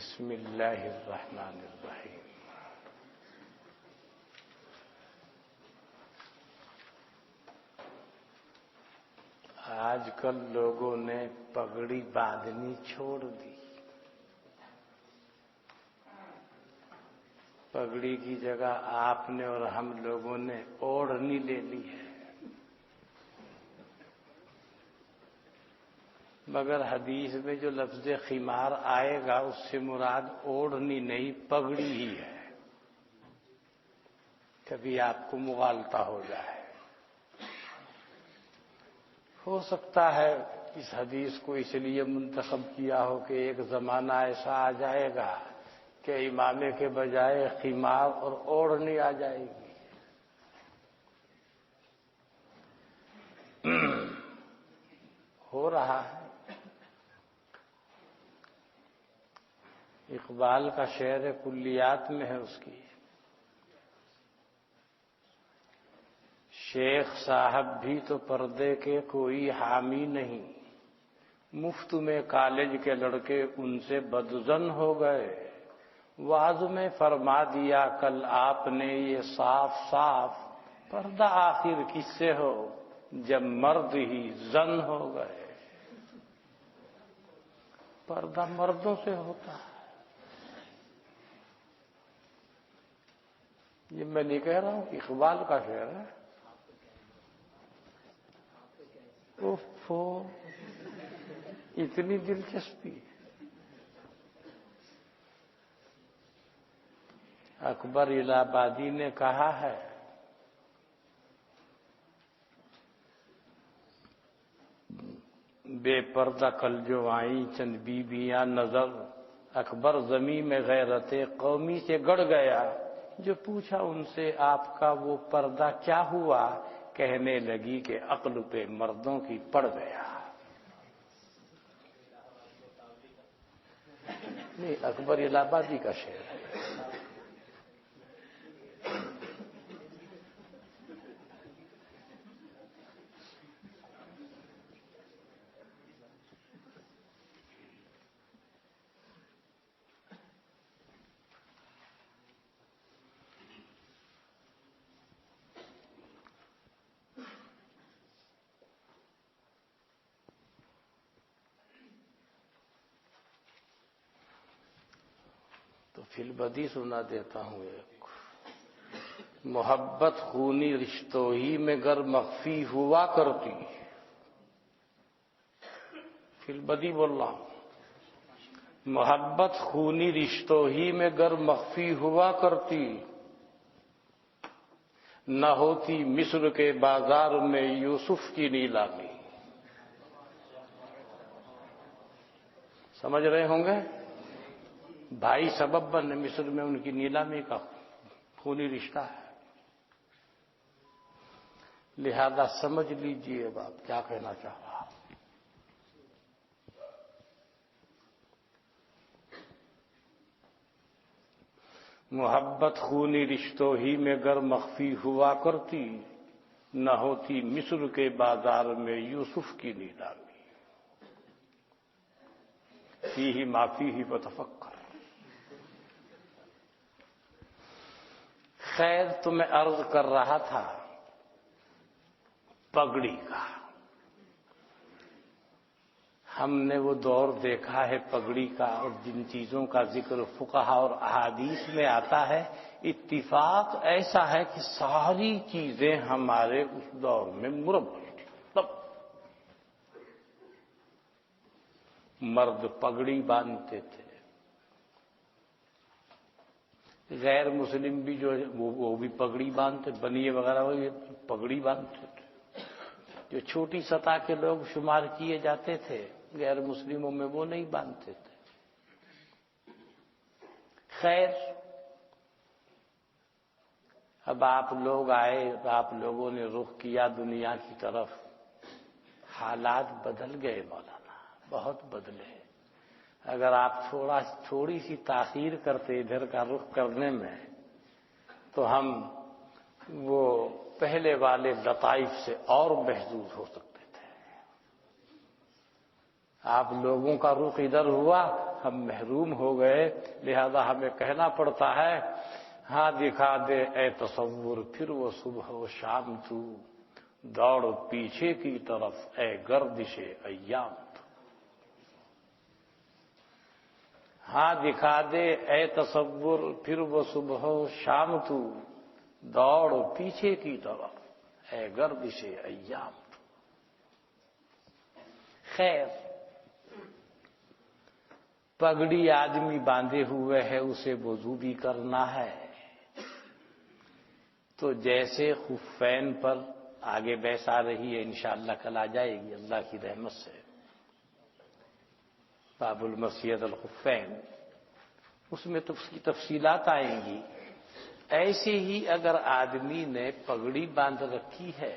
بسم اللہ الرحمن الرحیم۔ آج کل لوگوں نے پگڑی باندھنی چھوڑ دی۔ پگڑی کی جگہ آپ نے اور ہم لوگوں نے اوڑھنی لے لی ہے، مگر حدیث میں جو لفظ خمار آئے گا اس سے مراد اوڑھنی نہیں پگڑی ہی ہے۔ کبھی آپ کو مغالطہ ہو جائے۔ ہو سکتا ہے اس حدیث کو اس لیے منتخب کیا ہو کہ ایک زمانہ ایسا آ جائے گا کہ امامے کے بجائے خمار اور اوڑھنی آ جائے گی۔ ہو رہا ہے۔ اقبال کا شعر کلیات میں ہے اس کی، شیخ صاحب بھی تو پردے کے کوئی حامی نہیں، مفت میں کالج کے لڑکے ان سے بدظن ہو گئے، وعظ میں فرما دیا کل آپ نے یہ صاف صاف، پردہ آخر کس سے ہو جب مرد ہی زن ہو گئے۔ پردہ مردوں سے ہوتا ہے۔ یہ میں نہیں کہہ رہا ہوں، اقبال کا شعر ہے۔ اوفو، اتنی دلچسپی۔ اکبر الہ آبادی نے کہا ہے بے پردہ کل جو آئیں چند بیویاں نظر، اکبر زمین میں غیرت قومی سے گڑ گیا، جو پوچھا ان سے آپ کا وہ پردہ کیا ہوا، کہنے لگی کہ عقل پہ مردوں کی پڑ گیا۔ نہیں، اکبر الہ آبادی کا شعر ہے۔ تو فی البدی سنا دیتا ہوں ایک، محبت خونی رشتوں ہی میں گر مخفی ہوا کرتی، فی البدی بول رہا ہوں، محبت خونی رشتوں ہی میں گر مخفی ہوا کرتی، نہ ہوتی مصر کے بازار میں یوسف کی نیلامی۔ سمجھ رہے ہوں گے؟ بھائی سبب بن مصر میں ان کی نیلامی کا خونی رشتہ ہے، لہذا سمجھ لیجئے بات کیا کہنا چاہ رہا۔ محبت خونی رشتوں ہی میں گر مخفی ہوا کرتی، نہ ہوتی مصر کے بازار میں یوسف کی نیلامی، فیہ ما فیہ فتفکر۔ خیر، تو میں عرض کر رہا تھا پگڑی کا۔ ہم نے وہ دور دیکھا ہے پگڑی کا، اور جن چیزوں کا ذکر فقہا اور احادیث میں آتا ہے، اتفاق ایسا ہے کہ ساری چیزیں ہمارے اس دور میں مربوط تھیں۔ تب مرد پگڑی باندھتے تھے، غیر مسلم بھی جو ہے وہ بھی پگڑی باندھتے، بنیے وغیرہ وہ پگڑی باندھتے تھے۔ جو چھوٹی سطح کے لوگ شمار کیے جاتے تھے غیر مسلموں میں، وہ نہیں باندھتے تھے۔ خیر، اب آپ لوگ آئے، آپ لوگوں نے رخ کیا دنیا کی طرف، حالات بدل گئے مولانا، بہت بدلے۔ اگر آپ تھوڑی سی تاخیر کرتے ادھر کا رخ کرنے میں، تو ہم وہ پہلے والے لطائف سے اور محظوظ ہو سکتے تھے۔ آپ لوگوں کا رخ ادھر ہوا، ہم محروم ہو گئے، لہذا ہمیں کہنا پڑتا ہے ہاں دکھا دے اے تصور پھر وہ صبح و شام تو، دوڑ پیچھے کی طرف اے گردش ایام تو۔ ہاں دکھا دے اے تصور پھر وہ صبح و شام تو، دوڑ پیچھے کی طرف اے گردش ایام تو۔ خیر، پگڑی آدمی باندھے ہوئے ہے، اسے وضو بھی کرنا ہے، تو جیسے خفین پر آگے بحث آ رہی ہے، انشاءاللہ کل آ جائے گی اللہ کی رحمت سے، باب المسید الخفین، اس میں تو اس کی تفصیلات آئیں گی۔ ایسے ہی اگر آدمی نے پگڑی باندھ رکھی ہے،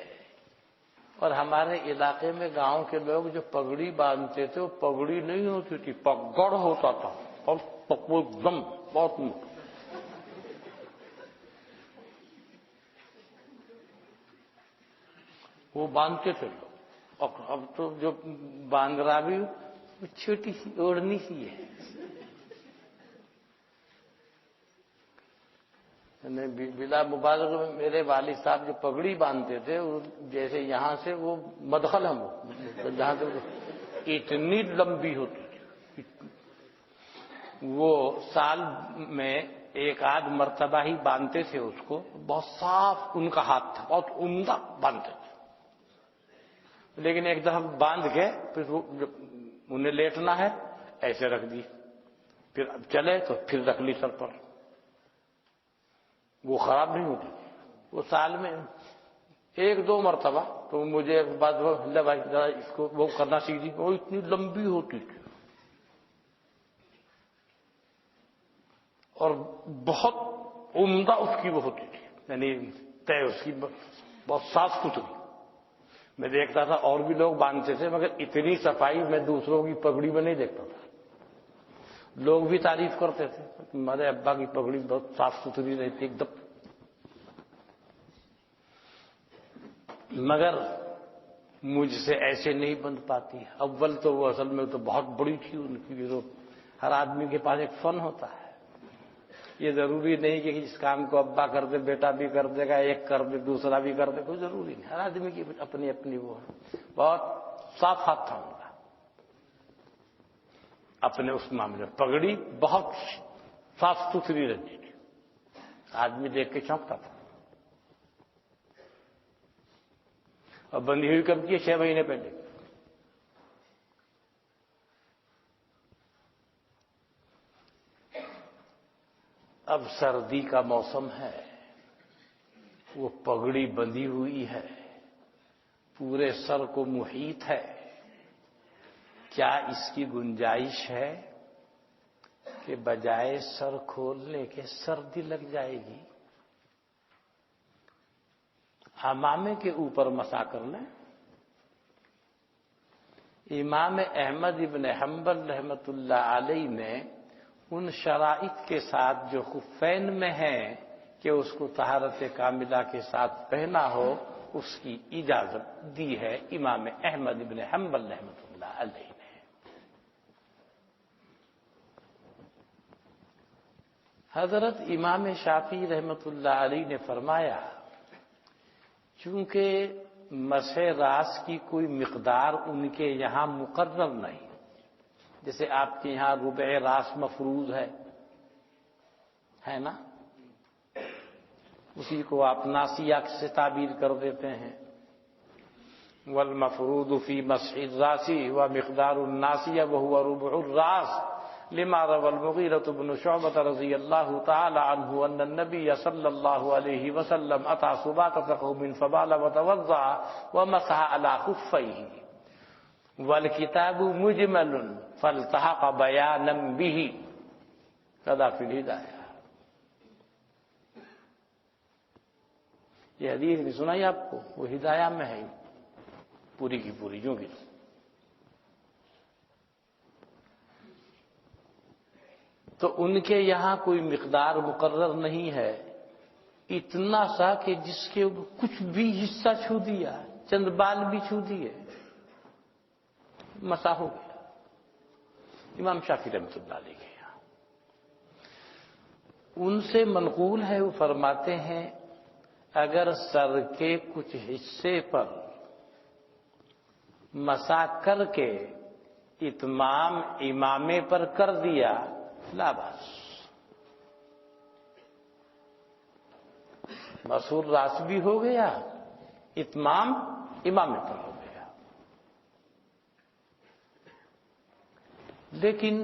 اور ہمارے علاقے میں گاؤں کے لوگ جو پگڑی باندھتے تھے وہ پگڑی نہیں ہوتی تھی، پگڑ ہوتا تھا، اور وہ ایک دم بہت وہ باندھتے تھے لوگ۔ اور اب تو جو باندھ رہا بھی وہ چھوٹی سی اوڑھنی سی ہے۔ بلا مبالغہ میں میرے والد صاحب جو پگڑی باندھتے تھے، جیسے یہاں سے وہ مدخل ہم جہاں سے اتنی لمبی ہوتی تھی، وہ سال میں ایک آدھ مرتبہ ہی باندھتے تھے اس کو، بہت صاف ان کا ہاتھ تھا، بہت عمدہ باندھتے تھے، لیکن ایک دفعہ باندھ کے پھر انہیں لیٹنا ہے ایسے رکھ دی، پھر اب چلے تو پھر رکھ لی سر پر، وہ خراب نہیں ہوتی، وہ سال میں ایک دو مرتبہ۔ تو مجھے ایک بات اللہ بھائی ذرا اس کو وہ کرنا سیکھ دی، وہ اتنی لمبی ہوتی تھی اور بہت عمدہ اس کی وہ ہوتی تھی، یعنی طے اس کی بہت صاف ستھری۔ میں دیکھتا تھا اور بھی لوگ باندھتے تھے، مگر اتنی صفائی میں دوسروں کی پگڑی میں نہیں دیکھتا تھا۔ لوگ بھی تعریف کرتے تھے، ہمارے ابا کی پگڑی بہت صاف ستھری رہتی ایک دم، مگر مجھ سے ایسے نہیں بند پاتی۔ اول تو وہ اصل میں تو بہت بڑی تھی ان کی، جو ہر آدمی کے پاس ایک فن ہوتا ہے، یہ ضروری نہیں کہ جس کام کو ابا کر دے بیٹا بھی کر دے گا، ایک کر دے دوسرا بھی کر دے، کوئی ضروری نہیں، ہر آدمی کی اپنی اپنی وہ ہے۔ بہت صاف ہاتھ تھا ان کا اپنے اس معاملے میں، پگڑی بہت صاف ستھری رہتی تھی، آدمی دیکھ کے چونکتا تھا۔ اور بندھی ہوئی کب کی؟ 6 مہینے پہلے۔ اب سردی کا موسم ہے، وہ پگڑی بندھی ہوئی ہے، پورے سر کو محیط ہے، کیا اس کی گنجائش ہے کہ بجائے سر کھولنے کے سردی لگ جائے گی؟ امامے کے اوپر مسا کر لیں۔ امام احمد ابن حنبل رحمۃ اللہ علیہ نے ان شرائط کے ساتھ جو خفین میں ہیں کہ اس کو طہارت کاملہ کے ساتھ پہنا ہو، اس کی اجازت دی ہے امام احمد ابن حنبل رحمۃ اللہ علیہ نے۔ حضرت امام شافعی رحمۃ اللہ علیہ نے فرمایا چونکہ مسح راس کی کوئی مقدار ان کے یہاں مقرر نہیں، جیسے آپ کے یہاں ربع راس مفروض ہے نا، اسی کو آپ ناسیہ سے تعبیر کر دیتے ہیں، والمفروض فی مسح الراس ومقدار الناسیہ وهو ربع الراس لما روى المغيرة بن شعبة رضي الله تعالى عنه أن النبي صلى الله عليه وسلم أتى سباطة قوم فبال وتوضأ ومسح على خفيه والكتاب مجمل فالتحق بيانا به كذا في الهداية۔ یہ حدیث بھی سنائی آپ کو، وہ ہدایہ میں ہے پوری کی پوری جو بھی۔ تو ان کے یہاں کوئی مقدار مقرر نہیں ہے، اتنا سا کہ جس کے کچھ بھی حصہ چھو دیا، چند بال بھی چھو دیے، مسح ہو گیا۔ امام شافعی رحمۃ اللہ علیہ کے یہاں ان سے منقول ہے، وہ فرماتے ہیں اگر سر کے کچھ حصے پر مسح کر کے اتمام امامے پر کر دیا لا باس، مسور راس بھی ہو گیا، اتمام امامے پر ہو گیا۔ لیکن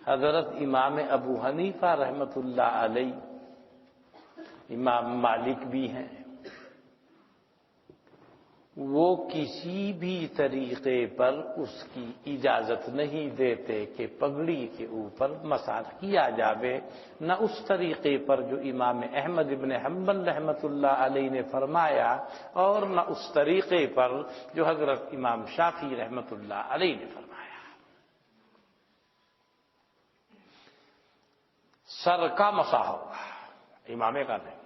حضرت امام ابو حنیفہ رحمۃ اللہ علیہ، امام مالک بھی ہیں، وہ کسی بھی طریقے پر اس کی اجازت نہیں دیتے کہ پگڑی کے اوپر مسح کیا جاوے، نہ اس طریقے پر جو امام احمد ابن حنبل رحمۃ اللہ علیہ نے فرمایا، اور نہ اس طریقے پر جو حضرت امام شافعی رحمۃ اللہ علیہ نے فرمایا۔ سر کا مسح ہوگا، امامے کا نہیں۔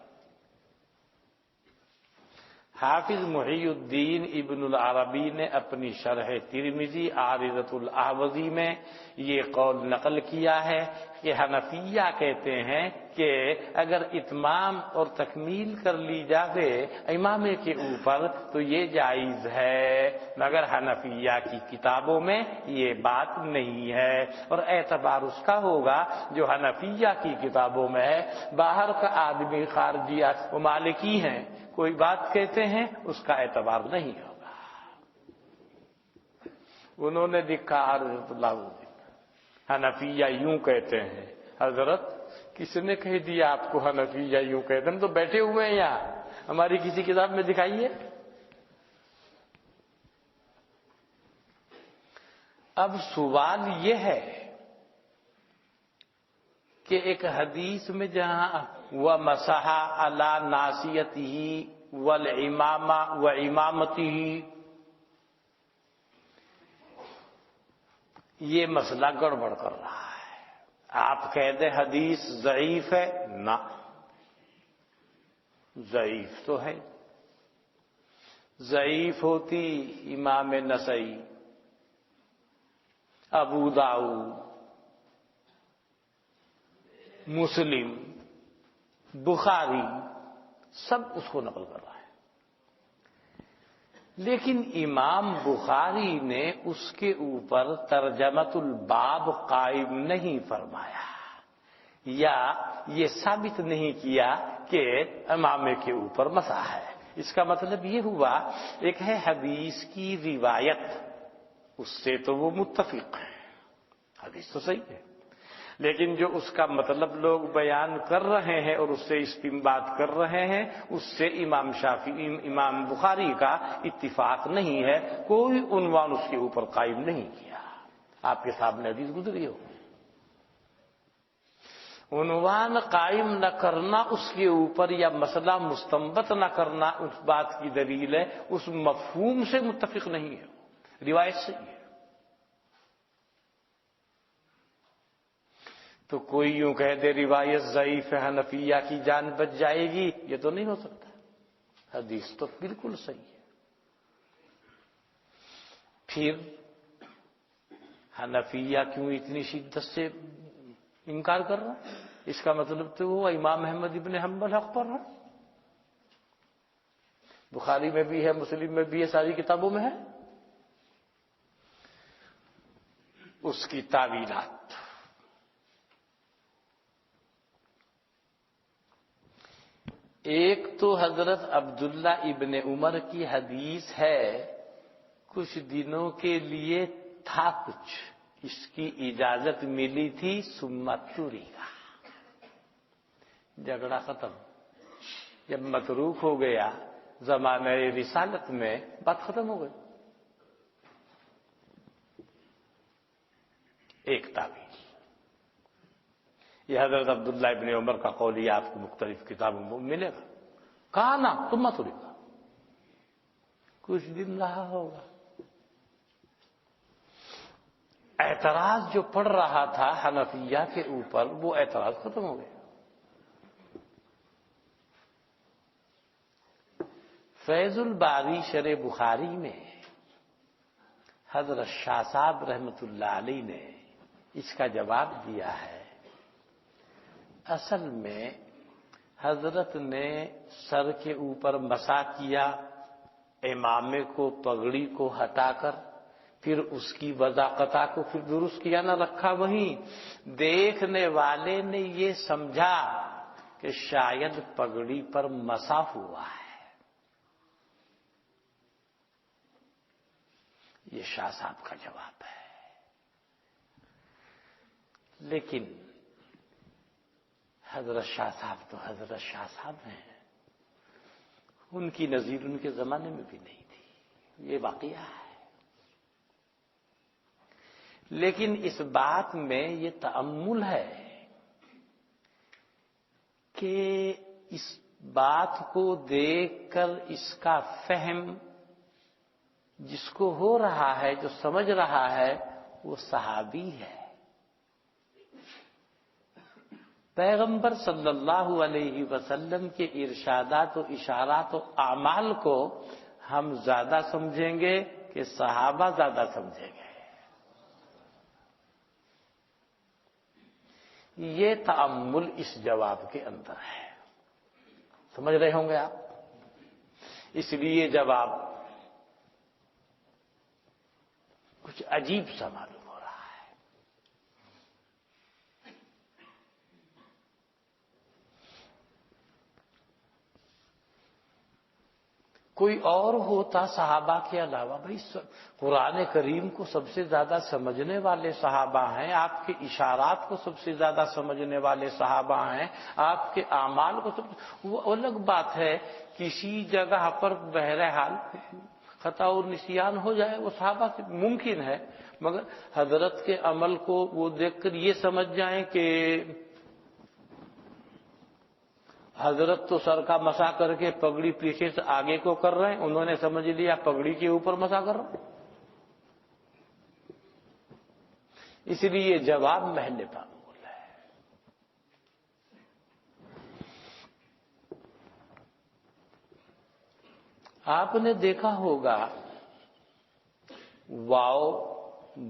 حافظ محی الدین ابن العربی نے اپنی شرح ترمذی عارضۃ الاحوذی میں یہ قول نقل کیا ہے کہ حنفیہ کہتے ہیں کہ اگر اتمام اور تکمیل کر لی جائے امامے کے اوپر تو یہ جائز ہے، مگر حنفیہ کی کتابوں میں یہ بات نہیں ہے، اور اعتبار اس کا ہوگا جو حنفیہ کی کتابوں میں ہے۔ باہر کا آدمی خارجیہ و مالکی ہیں، کوئی بات کہتے ہیں اس کا اعتبار نہیں ہوگا۔ انہوں نے لکھا حضرت اللہ حنفیہ یوں کہتے ہیں۔ حضرت کس نے کہہ دیا آپ کو حنفیہ یوں کہتے ہیں؟ ہم تو بیٹھے ہوئے ہیں یہاں، ہماری کسی کتاب میں دکھائیے۔ اب سوال یہ ہے کہ ایک حدیث میں جہاں وَمَسَحَ عَلَى نَاصِيَتِهِ وَالْعِمَامَةِ وَعِمَامَتِهِ، یہ مسئلہ گڑبڑ کر رہا ہے۔ آپ کہہ دیں حدیث ضعیف ہے، نہ ضعیف تو ہے، ضعیف ہوتی امام نسائی، ابو داؤد، مسلم، بخاری سب اس کو نقل کر رہا ہے، لیکن امام بخاری نے اس کے اوپر ترجمۃ الباب قائم نہیں فرمایا، یا یہ ثابت نہیں کیا کہ امامے کے اوپر مسح ہے۔ اس کا مطلب یہ ہوا ایک ہے حدیث کی روایت، اس سے تو وہ متفق ہے، حدیث تو صحیح ہے، لیکن جو اس کا مطلب لوگ بیان کر رہے ہیں اور اس سے استنباط کر رہے ہیں، اس سے امام شافعی، امام بخاری کا اتفاق نہیں ہے، کوئی عنوان اس کے اوپر قائم نہیں کیا۔ آپ کے سامنے حدیث گزری ہو، عنوان قائم نہ کرنا اس کے اوپر یا مسئلہ مستنبط نہ کرنا اس بات کی دلیل ہے اس مفہوم سے متفق نہیں ہے، روایت سے ہی ہے۔ تو کوئی یوں کہہ دے روایت ضعیف ہے حنفیہ کی جان بچ جائے گی، یہ تو نہیں ہو سکتا، حدیث تو بالکل صحیح ہے۔ پھر حنفیہ کیوں اتنی شدت سے انکار کر رہا ہے؟ اس کا مطلب تو وہ امام احمد ابن حنبل حق پر ہے، بخاری میں بھی ہے، مسلم میں بھی ہے، ساری کتابوں میں ہے۔ اس کی تعویلات، ایک تو حضرت عبداللہ ابن عمر کی حدیث ہے کچھ دنوں کے لیے تھا کچھ، اس کی اجازت ملی تھی سمتوری کا، جھگڑا ختم، جب متروک ہو گیا زمانہ رسالت میں بات ختم ہو گئی۔ ایک تعویل یہ حضرت عبداللہ ابن عمر کا قول، یہ آپ کو مختلف کتابوں میں ملے گا، کہا نا تم مت رکا، کچھ دن رہا ہوگا، اعتراض جو پڑ رہا تھا حنفیہ کے اوپر وہ اعتراض ختم ہو گیا۔ فیض الباری شرح بخاری میں حضرت شاہ صاحب رحمت اللہ علیہ نے اس کا جواب دیا ہے، اصل میں حضرت نے سر کے اوپر مسح کیا، امامے کو پگڑی کو ہٹا کر، پھر اس کی وضاقتہ کو پھر درست کیا نہ رکھا وہیں۔ دیکھنے والے نے یہ سمجھا کہ شاید پگڑی پر مسح ہوا ہے۔ یہ شاہ صاحب کا جواب ہے۔ لیکن حضرت شاہ صاحب تو حضرت شاہ صاحب ہیں، ان کی نظیر ان کے زمانے میں بھی نہیں تھی، یہ واقعہ ہے۔ لیکن اس بات میں یہ تأمل ہے کہ اس بات کو دیکھ کر اس کا فہم جس کو ہو رہا ہے، جو سمجھ رہا ہے، وہ صحابی ہے۔ پیغمبر صلی اللہ علیہ وسلم کے ارشادات و اشارات و اعمال کو ہم زیادہ سمجھیں گے کہ صحابہ زیادہ سمجھیں گے؟ یہ تأمل اس جواب کے اندر ہے۔ سمجھ رہے ہوں گے آپ؟ اس لیے جواب کچھ عجیب سا معلوم ہو رہا ہے۔ کوئی اور ہوتا صحابہ کے علاوہ، بھائی قرآن کریم کو سب سے زیادہ سمجھنے والے صحابہ ہیں، آپ کے اشارات کو سب سے زیادہ سمجھنے والے صحابہ ہیں، آپ کے اعمال کو وہ الگ بات ہے، کسی جگہ پر بہرحال خطا اور نسیان ہو جائے، وہ صحابہ سے ممکن ہے، مگر حضرت کے عمل کو وہ دیکھ کر یہ سمجھ جائیں کہ حضرت تو سر کا مسح کر کے پگڑی پیچھے سے آگے کو کر رہے ہیں، انہوں نے سمجھ لیا پگڑی کے اوپر مسح کر رہے ہیں۔ اس لیے جواب محل معمول ہے۔ آپ نے دیکھا ہوگا واو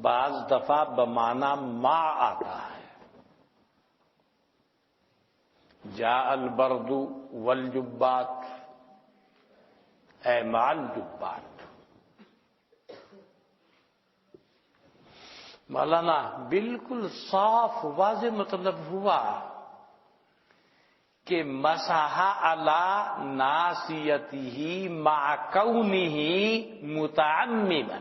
بعض دفعہ بمعنی ما آتا ہے، جاء البرد والجبات، اے مال جبات۔ مولانا بالکل صاف واضح مطلب ہوا کہ مسح علی ناصیتہ مع کونہ متعمما،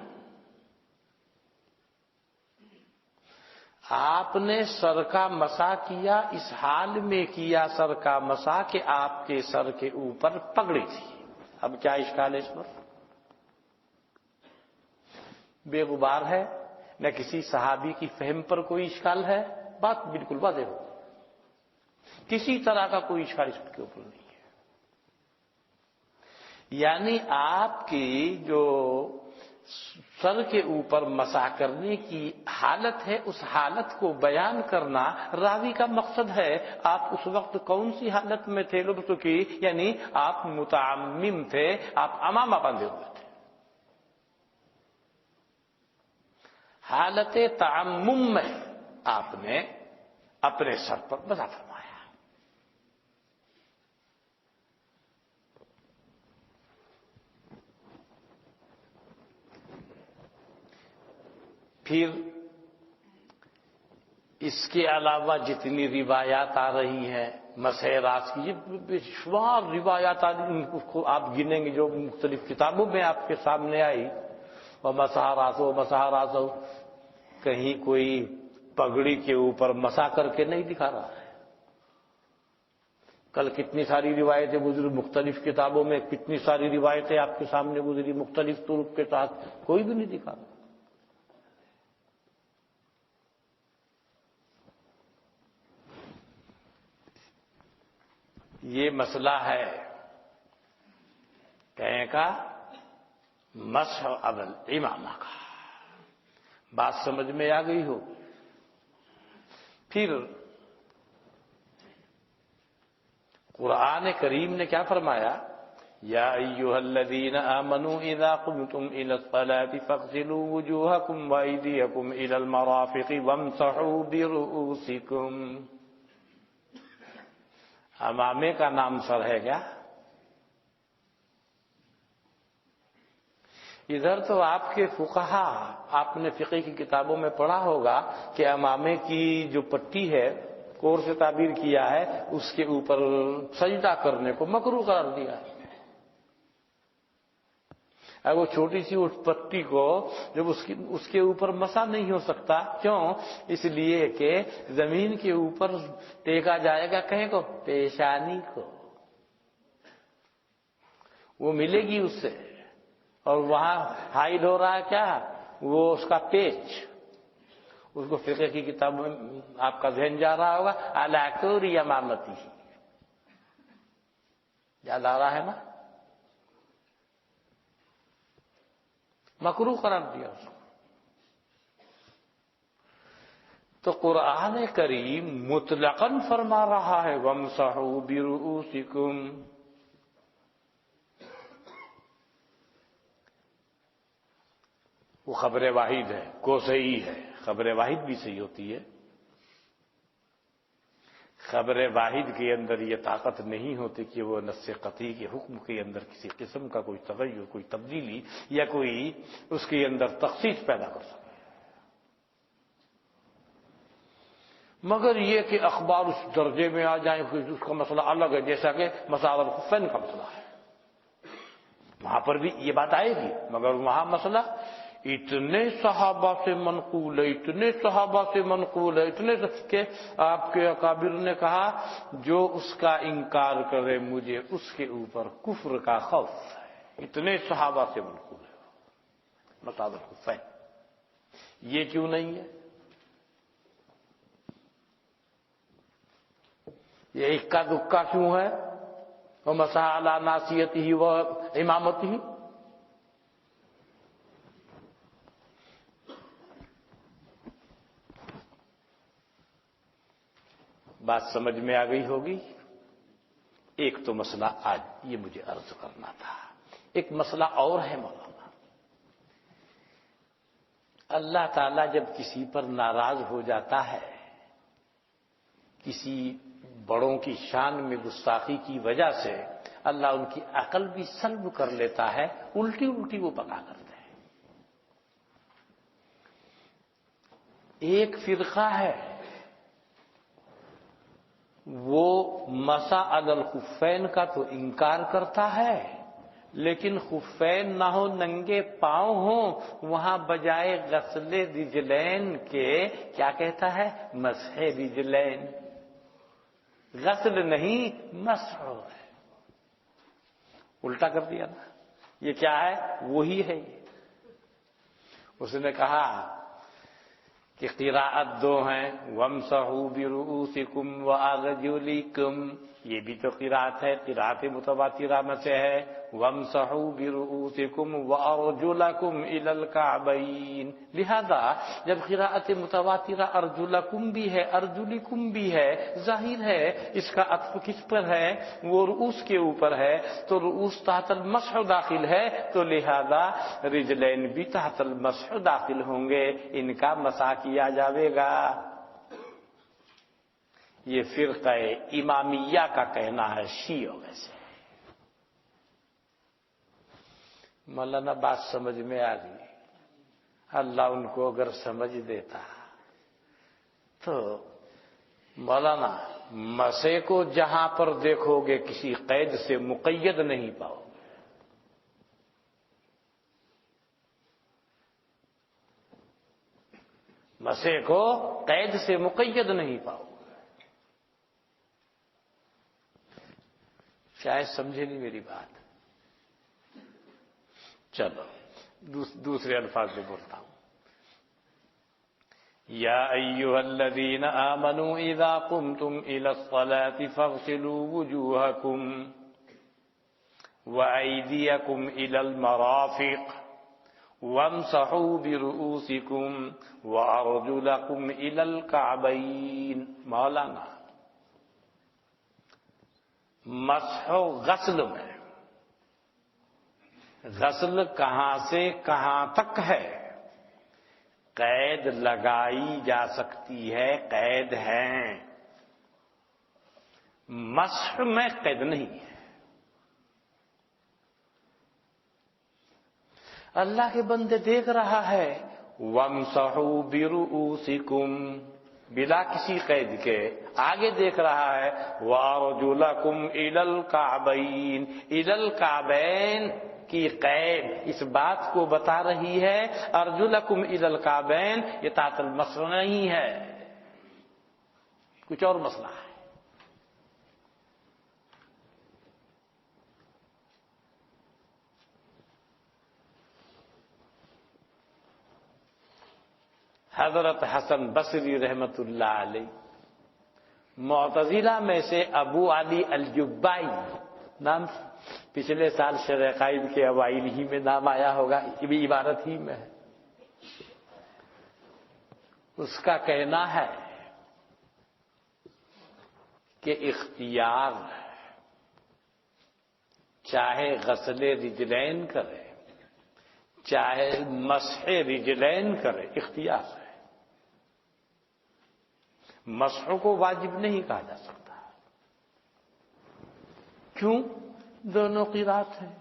آپ نے سر کا مسح کیا، اس حال میں کیا سر کا مسح کہ آپ کے سر کے اوپر پگڑی تھی۔ اب کیا اشکال ہے اس پر؟ بے غبار ہے، نہ کسی صحابی کی فہم پر کوئی اشکال ہے، بات بالکل واضح ہو، کسی طرح کا کوئی اشکال اس کے اوپر نہیں ہے۔ یعنی آپ کی جو سر کے اوپر مسح کرنے کی حالت ہے، اس حالت کو بیان کرنا راوی کا مقصد ہے۔ آپ اس وقت کون سی حالت میں تھے لبس کی؟ یعنی آپ متعمم تھے، آپ امامہ باندھے ہوئے تھے۔ حالت تعمم میں آپ نے اپنے سر پر مسح فرمایا۔ پھر اس کے علاوہ جتنی روایات آ رہی ہیں مسح راس کی، یہ بے شمار روایات آ رہی ہیں، ان کو آپ گنیں گے جو مختلف کتابوں میں آپ کے سامنے آئی، وَمَسَحَ رَأْسَهُ وَمَسَحَ رَأْسَهُ، کہیں کوئی پگڑی کے اوپر مسح کر کے نہیں دکھا رہا ہے۔ کل کتنی ساری روایتیں گزری مختلف کتابوں میں، کتنی ساری روایتیں آپ کے سامنے گزری مختلف طرق کے ساتھ، کوئی بھی نہیں دکھا رہا۔ یہ مسئلہ ہے کہیں کا مسح اول امامہ کا، بات سمجھ میں آ گئی ہو۔ پھر قرآن کریم نے کیا فرمایا؟ یا ایھا الذین آمنوا اذا قمتم الى الصلاة فاغسلوا وجوہکم وایدیکم الى المرافق وامسحوا برؤوسکم. امامے کا نام سر ہے کیا؟ ادھر تو آپ کے فقہا، آپ نے فقہ کی کتابوں میں پڑھا ہوگا کہ امامے کی جو پٹی ہے، کور سے تعبیر کیا ہے، اس کے اوپر سجدہ کرنے کو مکروہ قرار دیا ہے. وہ چھوٹی سی اس پٹی کو جب اس کے اوپر مسا نہیں ہو سکتا، کیوں؟ اس لیے کہ زمین کے اوپر ٹیکا جائے گا کہیں کو؟ پیشانی کو، وہ ملے گی اس سے. اور وہاں ہائڈ ہو رہا ہے کیا؟ وہ اس کا پیچ. اس کو فقہ کی کتاب میں آپ کا ذہن جا رہا ہوگا، علی امامتی، یاد آ رہا ہے نا؟ مکروہ قرار دیا اس کو. تو قرآن کریم مطلقاً فرما رہا ہے وَامْسَحُوا بِرُؤُوسِكُمْ. وہ خبر واحد ہے، کو صحیح ہے، خبر واحد بھی صحیح ہوتی ہے. خبر واحد کے اندر یہ طاقت نہیں ہوتی کہ وہ نص قطعی کے حکم کے اندر کسی قسم کا کوئی تغیر، کوئی تبدیلی یا کوئی اس کے اندر تخصیص پیدا کر سکے. مگر یہ کہ اخبار اس درجے میں آ جائیں، اس کا مسئلہ الگ ہے، جیسا کہ مسائل الخفین کا مسئلہ ہے. وہاں پر بھی یہ بات آئے گی، مگر وہاں مسئلہ اتنے صحابہ سے منقول ہے، اتنے صحابہ سے منقول ہے، اتنے کہ آپ کے اکابر نے کہا جو اس کا انکار کرے مجھے اس کے اوپر کفر کا خوف ہے. اتنے صحابہ سے منقول ہے مسائل الخفین. یہ کیوں نہیں ہے؟ یہ اکا دکا کیوں ہے؟ وہ مسح علی ناصیتہ و امامتہ. بات سمجھ میں آ گئی ہوگی. ایک تو مسئلہ آج یہ مجھے عرض کرنا تھا. ایک مسئلہ اور ہے مولانا. اللہ تعالیٰ جب کسی پر ناراض ہو جاتا ہے، کسی بڑوں کی شان میں گستاخی کی وجہ سے اللہ ان کی عقل بھی سلب کر لیتا ہے، الٹی الٹی وہ بقا کرتے ہیں. ایک فرقہ ہے وہ مسح علی الخفین کا تو انکار کرتا ہے، لیکن خفین نہ ہو، ننگے پاؤں ہوں، وہاں بجائے غسل رجلین کے کیا کہتا ہے؟ مسح رجلین. غسل نہیں، مسح ہے. الٹا کر دیا نا. یہ کیا ہے؟ وہی ہے. اس نے کہا کہ قراءت دو ہیں، وَامْسَحُوا بِرُؤُوسِكُمْ وَأَرْجُلِكُمْ. یہ بھی تو قراءت ہے، قراءت متواترہ میں سے ہے. وَامْسَحُوا بِرُؤُوسِكُمْ وَأَرْجُلَكُمْ إِلَى الْكَعْبَيْنِ. لہذا جب قراءت متواترہ ارجلکم بھی ہے، ارجلکم بھی ہے، ظاہر ہے اس کا عطف کس پر ہے؟ وہ رؤوس کے اوپر ہے، تو رؤوس تحت المسح داخل ہے، تو لہذا رجلین بھی تحت المسح داخل ہوں گے، ان کا مسح کیا جاوے گا. یہ فرقہ امامیہ کا کہنا ہے، شیعوں میں سے. مولانا بات سمجھ میں آ گئی. اللہ ان کو اگر سمجھ دیتا تو مولانا مسح کو جہاں پر دیکھو گے کسی قید سے مقید نہیں پاؤ گے. مسح کو قید سے مقید نہیں پاؤ گے. شاید سمجھے نہیں میری بات. چلو دوسرے الفاظ میں بولتا ہوں. یا ایھا الذین آمنوا اذا قمتم الى الصلاة فاغسلوا وجوہکم وایدیکم الى المرافق وامسحوا برؤوسکم وارجلکم الى الکعبین. مولانا مسح و غسل میں غسل کہاں سے کہاں تک ہے؟ قید لگائی جا سکتی ہے، قید ہے، مسح میں قید نہیں ہے۔ اللہ کے بندے دیکھ رہا ہے، وَامْسَحُوا بِرُؤُوسِكُمْ، بلا کسی قید کے آگے دیکھ رہا ہے، وَأَرْجُلَكُمْ إِلَى الْكَعْبَيْنِ، إِلَى الْكَعْبَيْنِ کی قید اس بات کو بتا رہی ہے، أَرْجُلَكُمْ إِلَى الْكَعْبَيْنِ یہ تحت المسح نہیں ہے، کچھ اور مسئلہ ہے۔ حضرت حسن بصری رحمت اللہ علیہ، معتزلہ میں سے ابو علی الجبائی نام پچھلے سال شرح عقائد کے اوائل ہی میں نام آیا ہوگا، یہ بھی عبارت ہی میں ہے۔ اس کا کہنا ہے کہ اختیار چاہے غسل رجلین کرے چاہے مسح رجلین کرے، اختیار ہے، مسح کو واجب نہیں کہا جا سکتا۔ کیوں؟ دونوں قرات ہیں،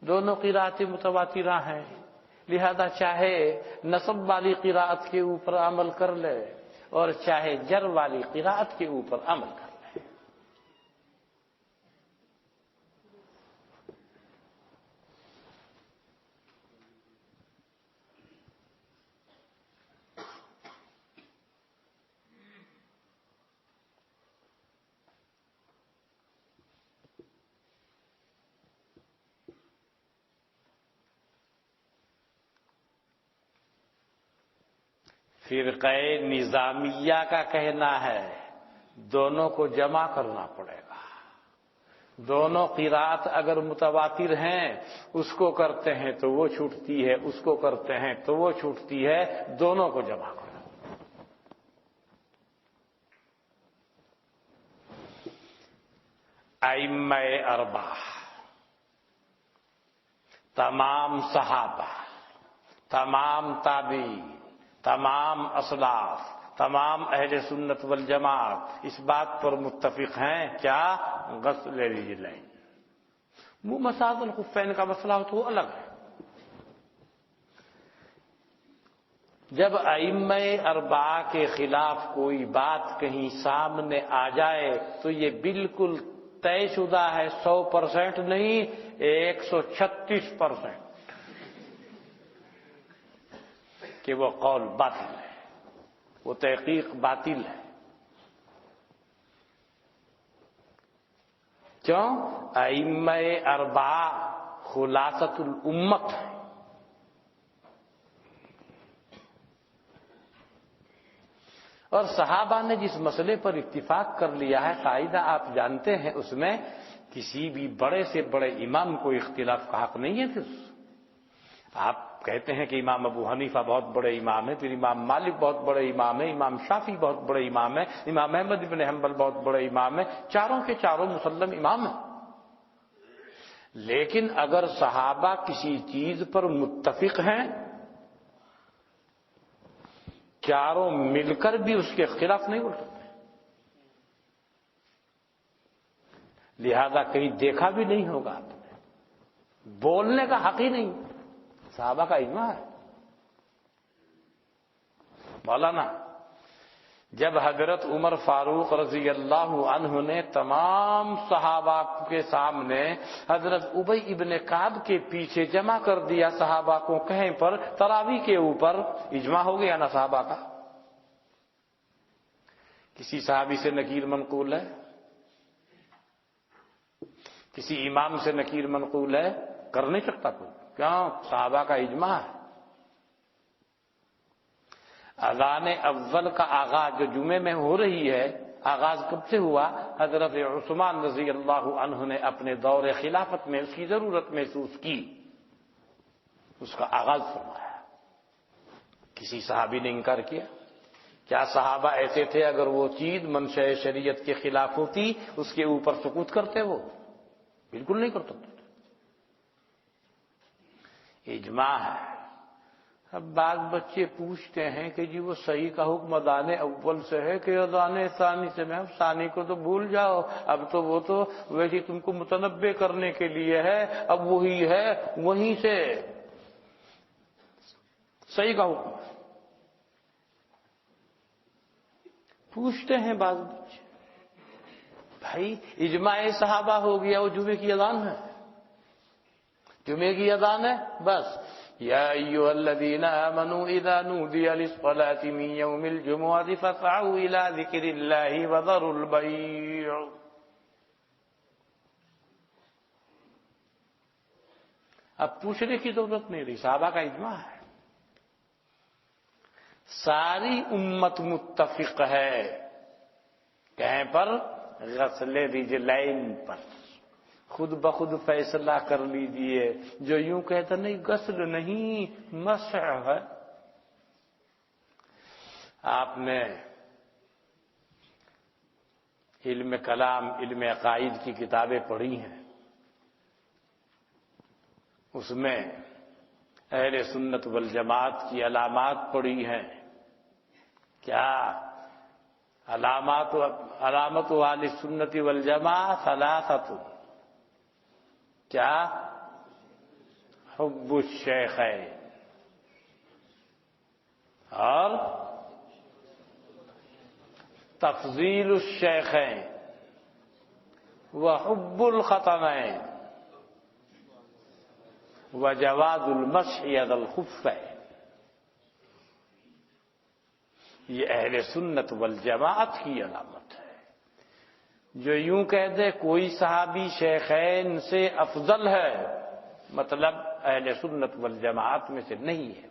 دونوں قراتیں متواترہ ہیں، لہذا چاہے نصب والی قرات کے اوپر عمل کر لے اور چاہے جر والی قرات کے اوپر عمل کر لے۔ فرقہ نظامیہ کا کہنا ہے دونوں کو جمع کرنا پڑے گا، دونوں قرات اگر متواتر ہیں اس کو کرتے ہیں تو وہ چھوٹتی ہے، اس کو کرتے ہیں تو وہ چھوٹتی ہے، دونوں کو جمع کرو۔ ائمہ اربعہ، تمام صحابہ، تمام تابعین، تمام اسلاف، تمام اہل سنت والجماعت اس بات پر متفق ہیں، کیا؟ غسل رجلین۔ وہ مساحت الخفین کا مسئلہ ہو تو وہ الگ ہے۔ جب ائمہ اربعہ کے خلاف کوئی بات کہیں سامنے آ جائے تو یہ بالکل طے شدہ ہے، 100% نہیں، 136% کہ وہ قول باطل ہے، وہ تحقیق باطل ہے۔ کیوں؟ ائمہ اربعہ خلاصۃ الامت ہے۔ اور صحابہ نے جس مسئلے پر اتفاق کر لیا ہے، قاعدہ آپ جانتے ہیں، اس میں کسی بھی بڑے سے بڑے امام کو اختلاف کا حق نہیں ہے۔ پھر آپ کہتے ہیں کہ امام ابو حنیفہ بہت بڑے امام ہیں، پھر امام مالک بہت بڑے امام ہیں، امام شافعی بہت بڑے امام ہیں، امام احمد بن حنبل بہت بڑے امام ہیں، چاروں کے چاروں مسلم امام ہیں۔ لیکن اگر صحابہ کسی چیز پر متفق ہیں، چاروں مل کر بھی اس کے خلاف نہیں بول سکتے، لہذا کہیں دیکھا بھی نہیں ہوگا آپ نے، بولنے کا حق ہی نہیں، صحابہ کا اجماع ہے۔ مولانا جب حضرت عمر فاروق رضی اللہ عنہ نے تمام صحابہ کے سامنے حضرت ابی ابن کعب کے پیچھے جمع کر دیا صحابہ کو کہیں پر تراویح کے اوپر، اجماع ہو گیا نا صحابہ کا؟ کسی صحابی سے نکیر منقول ہے؟ کسی امام سے نکیر منقول ہے؟ کر نہیں سکتا کوئی، کیوں؟ صحابہ کا اجماع ہے۔ اذان اول کا آغاز جو جمعے میں ہو رہی ہے، آغاز کب سے ہوا؟ حضرت عثمان رضی اللہ عنہ نے اپنے دور خلافت میں اس کی ضرورت محسوس کی، اس کا آغاز فرمایا۔ کسی صحابی نے انکار کیا؟ کیا صحابہ ایسے تھے اگر وہ چیز منشاء شریعت کے خلاف ہوتی اس کے اوپر سکوت کرتے؟ وہ بالکل نہیں کرتے۔ اجماع ہے۔ اب بعض بچے پوچھتے ہیں کہ جی وہ صحیح کا حکم اذان اول سے ہے کہ اذان ثانی سے؟ میں ثانی کو تو بھول جاؤ، اب تو وہ تو ویسے تم کو متنبع کرنے کے لیے ہے، اب وہی ہے، وہیں سے صحیح کا حکم ہے۔ پوچھتے ہیں بعض بچے، بھائی اجماع صحابہ ہو گیا، وہ جمعے کی اذان ہے، جمعے کی اذان ہے بس۔ یا ایھا الذین آمنوا اذا نودی للصلاة من یوم الجمعۃ فاسعوا الی ذکر اللہ وذروا البیع۔ اب پوچھنے کی ضرورت نہیں رہی، صحابہ کا اجماع ہے، ساری امت متفق ہے، کہیں پر؟ غسل رجلین پر۔ خود بخود فیصلہ کر لیجئے، جو یوں کہتا نہیں غسل نہیں مسح ہے۔ آپ نے علم کلام، علم عقائد کی کتابیں پڑھی ہیں، اس میں اہل سنت والجماعت کی علامات پڑھی ہیں۔ کیا علامات اہل سنت والجماعت ثلاثۃ؟ کیا؟ حب الشیخین، اور تفضیل الشیخین، وحب الختمین، وجواز المسح علی الخفین۔ یہ اہل سنت والجماعت کی علامت ہے۔ جو یوں کہہ دے کوئی صحابی شیخین سے افضل ہے، مطلب اہل سنت والجماعت میں سے نہیں ہے۔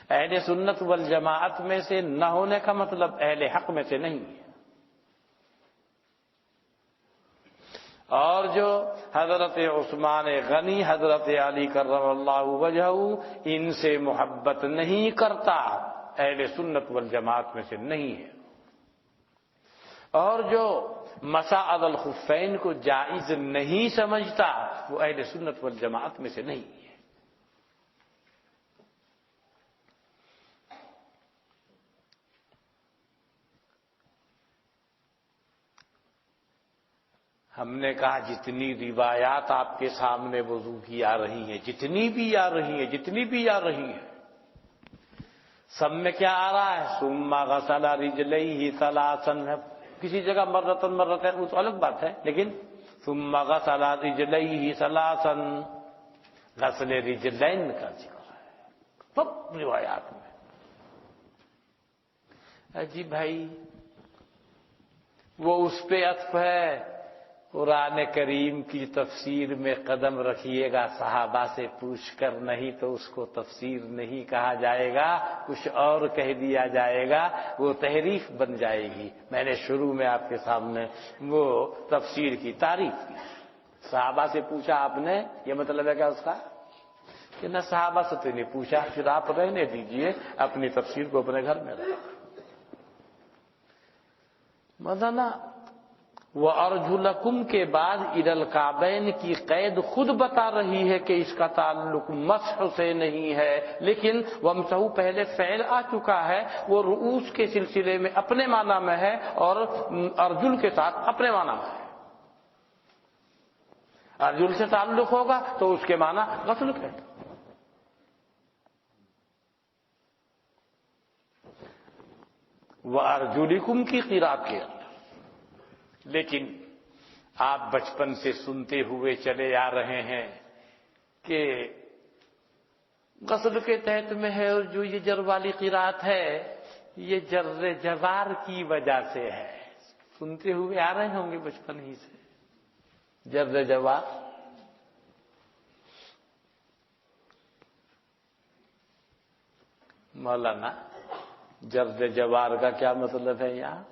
اہل سنت والجماعت میں سے نہ ہونے کا مطلب اہل حق میں سے نہیں ہے۔ اور جو حضرت عثمان غنی، حضرت علی کرم اللہ وجہہ، ان سے محبت نہیں کرتا، اہل سنت والجماعت میں سے نہیں ہے۔ اور جو مسح علی الخفین کو جائز نہیں سمجھتا، وہ اہل سنت والجماعت میں سے نہیں ہے۔ ہم نے کہا جتنی روایات آپ کے سامنے وضو کی آ رہی ہیں، جتنی بھی آ رہی ہیں، سب میں کیا آ رہا ہے؟ ثم غسل رجلیہ ثلاثا ہے، کسی جگہ مرتن وہ تو الگ بات ہے، لیکن ثم غسل رجلیہ ثلاثا، غسل رجلین کا ذکر ہے سب روایات میں۔ جی بھائی وہ اس پہ عطف ہے، قرآن کریم کی تفسیر میں قدم رکھیے گا صحابہ سے پوچھ کر، نہیں تو اس کو تفسیر نہیں کہا جائے گا، کچھ اور کہہ دیا جائے گا، وہ تحریف بن جائے گی۔ میں نے شروع میں آپ کے سامنے وہ تفسیر کی تعریف کی، صحابہ سے پوچھا آپ نے، یہ مطلب ہے کیا اس کا؟ کہ نہ صحابہ سے تو نہیں پوچھا، پھر آپ رہنے دیجئے، اپنی تفسیر کو اپنے گھر میں رکھیں۔ مدنہ وَأَرْجُلَكُمْ کے بعد إِلَى الْكَعْبَيْنِ کی قید خود بتا رہی ہے کہ اس کا تعلق مسح سے نہیں ہے، لیکن وَامْسَحُوا پہلے فعل آ چکا ہے، وہ رؤوس کے سلسلے میں اپنے معنی میں ہے اور ارجل کے ساتھ اپنے معنی میں ہے۔ ارجل سے تعلق ہوگا تو اس کے معنی غسل ہے۔ وَأَرْجُلِكُمْ کی قراءت کے اندر، لیکن آپ بچپن سے سنتے ہوئے چلے آ رہے ہیں کہ غسل کے تحت میں ہے، اور جو یہ جر والی قراءت ہے یہ جر جوار کی وجہ سے ہے، سنتے ہوئے آ رہے ہوں گے بچپن ہی سے، جر جوار۔ مولانا جر جوار کا کیا مطلب ہے؟ یہاں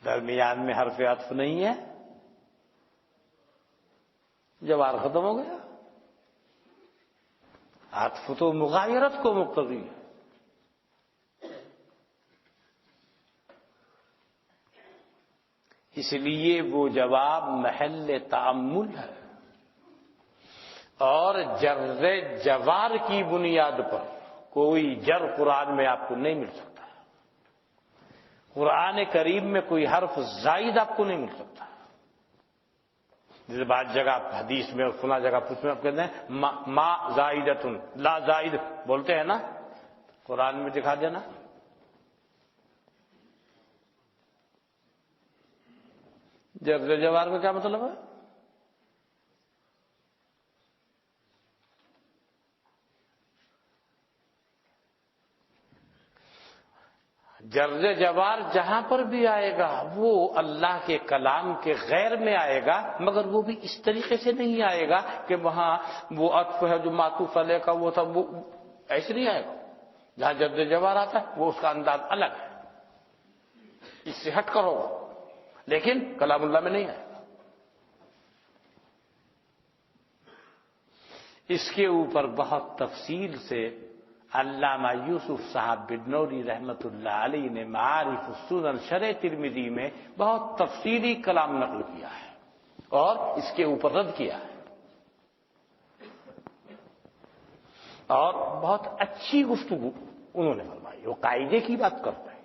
درمیان میں حرف عطف نہیں ہے، جوار ختم ہو گیا۔ عطف تو مغایرت کو مقتضی ہے۔ اس لیے وہ جواب محل تأمل ہے، اور جر جوار کی بنیاد پر کوئی جر قرآن میں آپ کو نہیں مل سکتا، قرآن کریم میں کوئی حرف زائد آپ کو نہیں مل سکتا۔ جیسے بعض جگہ حدیث میں اور فلاں جگہ پوچھنے آپ کہتے ہیں ما زائدتن، لا زائد بولتے ہیں نا، قرآن میں دکھا دینا۔ جر جوار کا کیا مطلب ہے؟ جر جوار جہاں پر بھی آئے گا وہ اللہ کے کلام کے غیر میں آئے گا، مگر وہ بھی اس طریقے سے نہیں آئے گا کہ وہاں وہ عطف ہے جو معطوف علیہ کا وہ تھا، وہ ایسے نہیں آئے گا۔ جہاں جر جوار آتا ہے وہ اس کا انداز الگ ہے، اس سے ہٹ کر ہوگا، لیکن کلام اللہ میں نہیں آئے گا۔ اس کے اوپر بہت تفصیل سے علامہ یوسف صاحب بنوری رحمت اللہ علیہ نے معارف السنن شرح ترمذی میں بہت تفصیلی کلام نقل کیا ہے اور اس کے اوپر رد کیا ہے، اور بہت اچھی گفتگو انہوں نے فرمائی۔ وہ قاعدے کی بات کرتے ہیں،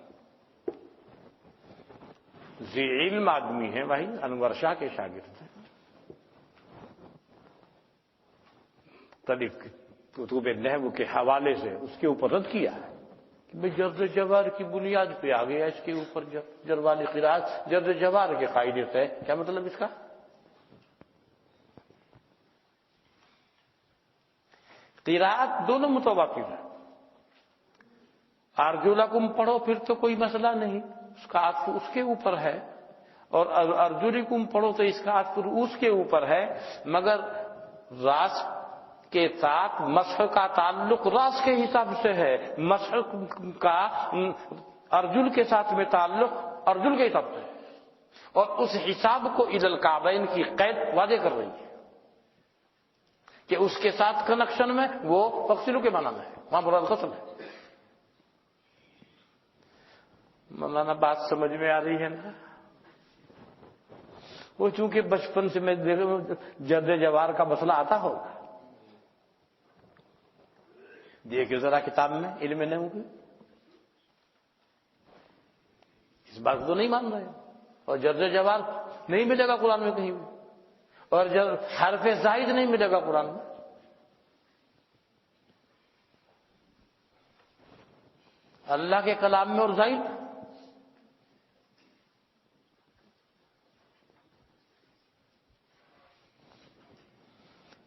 ذی علم آدمی ہے بھائی، انور شاہ کے شاگرد ہیں، مختلف کتب نحو کے حوالے سے اس کے اوپر رد کیا ہے کہ بھئی جر جوار کی بنیاد پہ آ گیا، اس کے اوپر جر والی قراءت جر جوار کے قاعدے سے، کیا مطلب اس کا؟ قراءت دونوں متواتر ہے، ارجلکم پڑھو پھر تو کوئی مسئلہ نہیں، اس کا عطف اس کے اوپر ہے، اور ارجلکم پڑھو تو اس کا عطف اس کے اوپر ہے، مگر راس کے ساتھ مسح کا تعلق راس کے حساب سے ہے، مسح کا ارجل کے ساتھ میں تعلق ارجل کے حساب سے ہے، اور اس حساب کو الی الکعبین کی قید واضح کر رہی ہے کہ اس کے ساتھ کنیکشن میں وہ فغسلو کے معنی میں ہے، وہاں مراد غسل ہے۔ مولانا بات سمجھ میں آ رہی ہے نا؟ وہ چونکہ بچپن سے میں جر جوار کا مسئلہ آتا ہوگا، دیکھیں ذرا کتاب میں علم نہیں ہوگی، اس بات کو نہیں مان رہے، اور جر جوار نہیں ملے گا قرآن میں کہیں بھی، اور حرف زائد نہیں ملے گا قرآن میں۔ اللہ کے کلام میں اور زائد،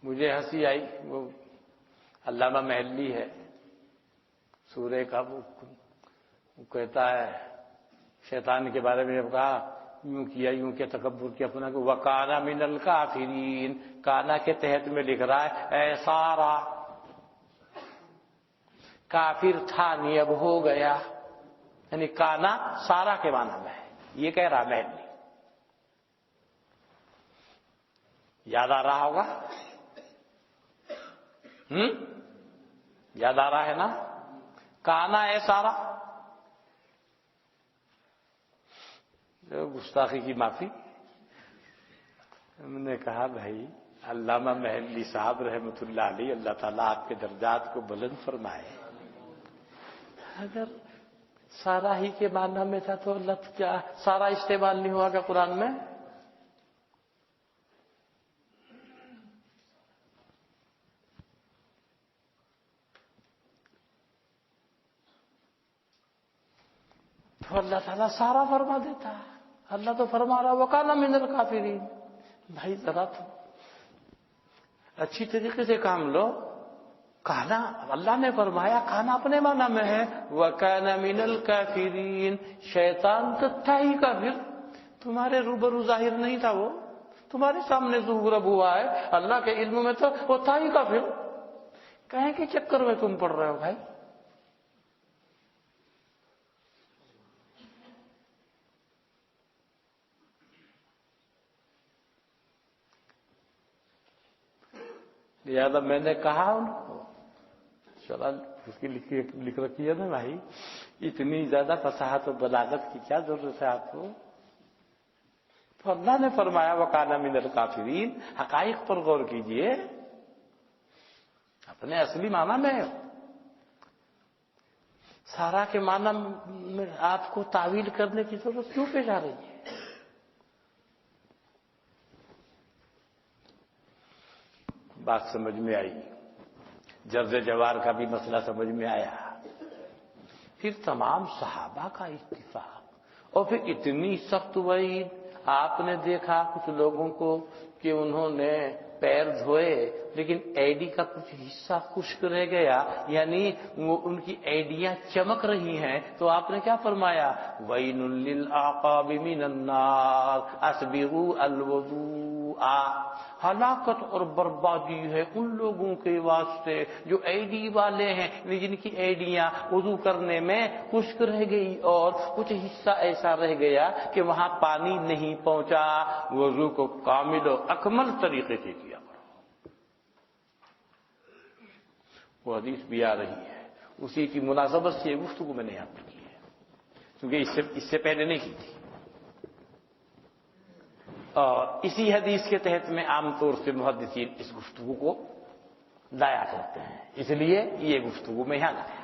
مجھے ہنسی آئی، وہ علامہ محلی ہے، سورہ کا وہ کہتا ہے شیطان کے بارے میں، جب کہا یوں کیا یوں کیا تکبر کیا، اپنا کہ وَكَانَ مِنَ الْكَافِرِينَ، کانا کے تحت میں لکھ رہا ہے اے سارا، کافر تھا نہیں اب ہو گیا، یعنی کانا سارا کے معنی میں ہے، یہ کہہ رہا محلی۔ یاد آ رہا ہوگا؟ یاد آ رہا ہے نا؟ کانا اے سارا، گستاخی کی معافی۔ ہم نے کہا بھائی علامہ محلی صاحب رحمت اللہ علیہ، اللہ تعالیٰ آپ کے درجات کو بلند فرمائے، اگر سارا ہی کے معنی میں تھا تو لفظ کیا سارا استعمال نہیں ہوا کیا قرآن میں؟ تو اللہ تعالیٰ سارا فرما دیتا ہے، اللہ تو فرما رہا وَكَانَ مِنَ الْكَافِرِينَ۔ بھائی ذرا تو اچھی طریقے سے کام لو، کہنا اللہ نے فرمایا، کہنا اپنے معنی میں ہے وَكَانَ مِنَ الْكَافِرِينَ، شیطان تو تھا ہی کافر، تمہارے روبرو ظاہر نہیں تھا، وہ تمہارے سامنے ظہور ہوا ہے، اللہ کے علم میں تو وہ تھا ہی کافر، کہیں کے چکر میں تم پڑ رہے ہو بھائی؟ لہذا میں نے کہا ان کو، چلا اس کی لکھ رکھی ہے نا بھائی، اتنی زیادہ فصاحت و بلاغت کی کیا ضرورت ہے آپ کو؟ تو اللہ نے فرمایا وَكَانَ مِنَ الْكَافِرِينَ، حقائق پر غور کیجئے، اپنے اصلی معنی میں سارا کے معنی میں آپ کو تعویل کرنے کی ضرورت کیوں پیش آ رہی ہے؟ بات سمجھ میں آئی، جرز جوار کا بھی مسئلہ سمجھ میں آیا، پھر تمام صحابہ کا اتفاق، اور پھر اتنی سخت وعید۔ آپ نے دیکھا کچھ لوگوں کو کہ انہوں نے پیر دھوئے لیکن ایڈی کا کچھ حصہ خشک رہ گیا، یعنی وہ ان کی ایڈیاں چمک رہی ہیں، تو آپ نے کیا فرمایا؟ وَيْلٌ لِّلْأَعْقَابِ مِنَ النَّارِ أَسْبِغُوا الْوُضُوءَ، ہلاکت اور بربادی ہے ان لوگوں کے واسطے جو ایڈی والے ہیں، جن کی ایڈیاں وضو کرنے میں خشک رہ گئی اور کچھ حصہ ایسا رہ گیا کہ وہاں پانی نہیں پہنچا۔ وضو کو کامل و اکمل طریقے سے کیا کرو۔ وہ حدیث بھی آ رہی ہے، اسی کی مناسبت سے گفتگو میں نے یہاں پر کی ہے، کیونکہ اس سے پہلے نہیں کی تھی، اور اسی حدیث کے تحت میں عام طور سے محدثین اس گفتگو کو لایا کرتے ہیں، اس لیے یہ گفتگو میں یہاں لایا۔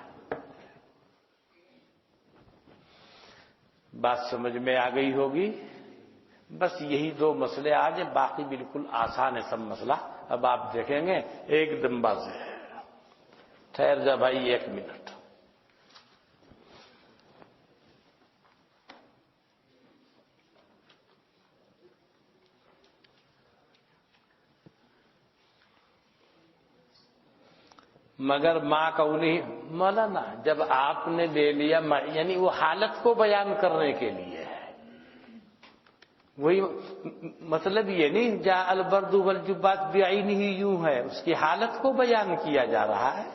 بات سمجھ میں آ گئی ہوگی؟ بس یہی دو مسئلے آج ہیں، باقی بالکل آسان ہے سب مسئلہ، اب آپ دیکھیں گے ایک دم واضح ہے۔ ٹھہر جا بھائی ایک منٹ۔ مگر ماں کا انہیں مولانا جب آپ نے لے لیا، یعنی وہ حالت کو بیان کرنے کے لیے ہے، وہی مطلب یہ نہیں جا البرد والجبات بعینہ یوں ہے، اس کی حالت کو بیان کیا جا رہا ہے۔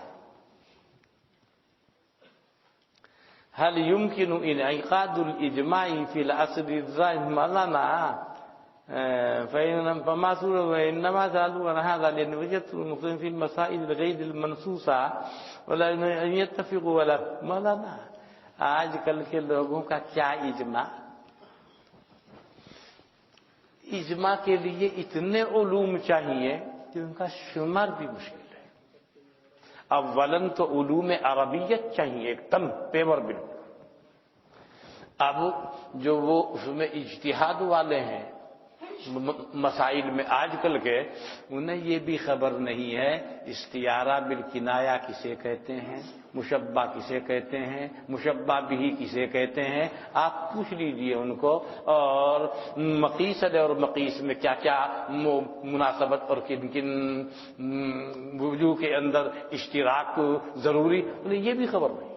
هل يمكن انعقاد الاجماع في الاصل الظاهر مولانا فما سور وانما سالوا عن هذا لان وجدت المسلمين في المسائل الغير المنصوصه ولا ان يتفقوا ولا مولانا آج کل کے لوگوں کا کیا اجماع؟ اجماع کے لیے اتنے علوم چاہیے کہ ان کا شمار بھی مشکل ہے۔ اولاً تو علوم عربیت چاہیے ایک دم پیور بالکل۔ اب جو وہ اس میں اجتہاد والے ہیں مسائل میں آج کل کے، انہیں یہ بھی خبر نہیں ہے استعارہ بالکنایہ کسے کہتے ہیں، مشبہ کسے کہتے ہیں، مشبہ بھی کسے کہتے ہیں، آپ پوچھ لیجئے ان کو، اور مقیس اور مقیس میں کیا کیا مناسبت اور کن کن وجوہ کے اندر اشتراک ضروری، انہیں یہ بھی خبر نہیں ہے۔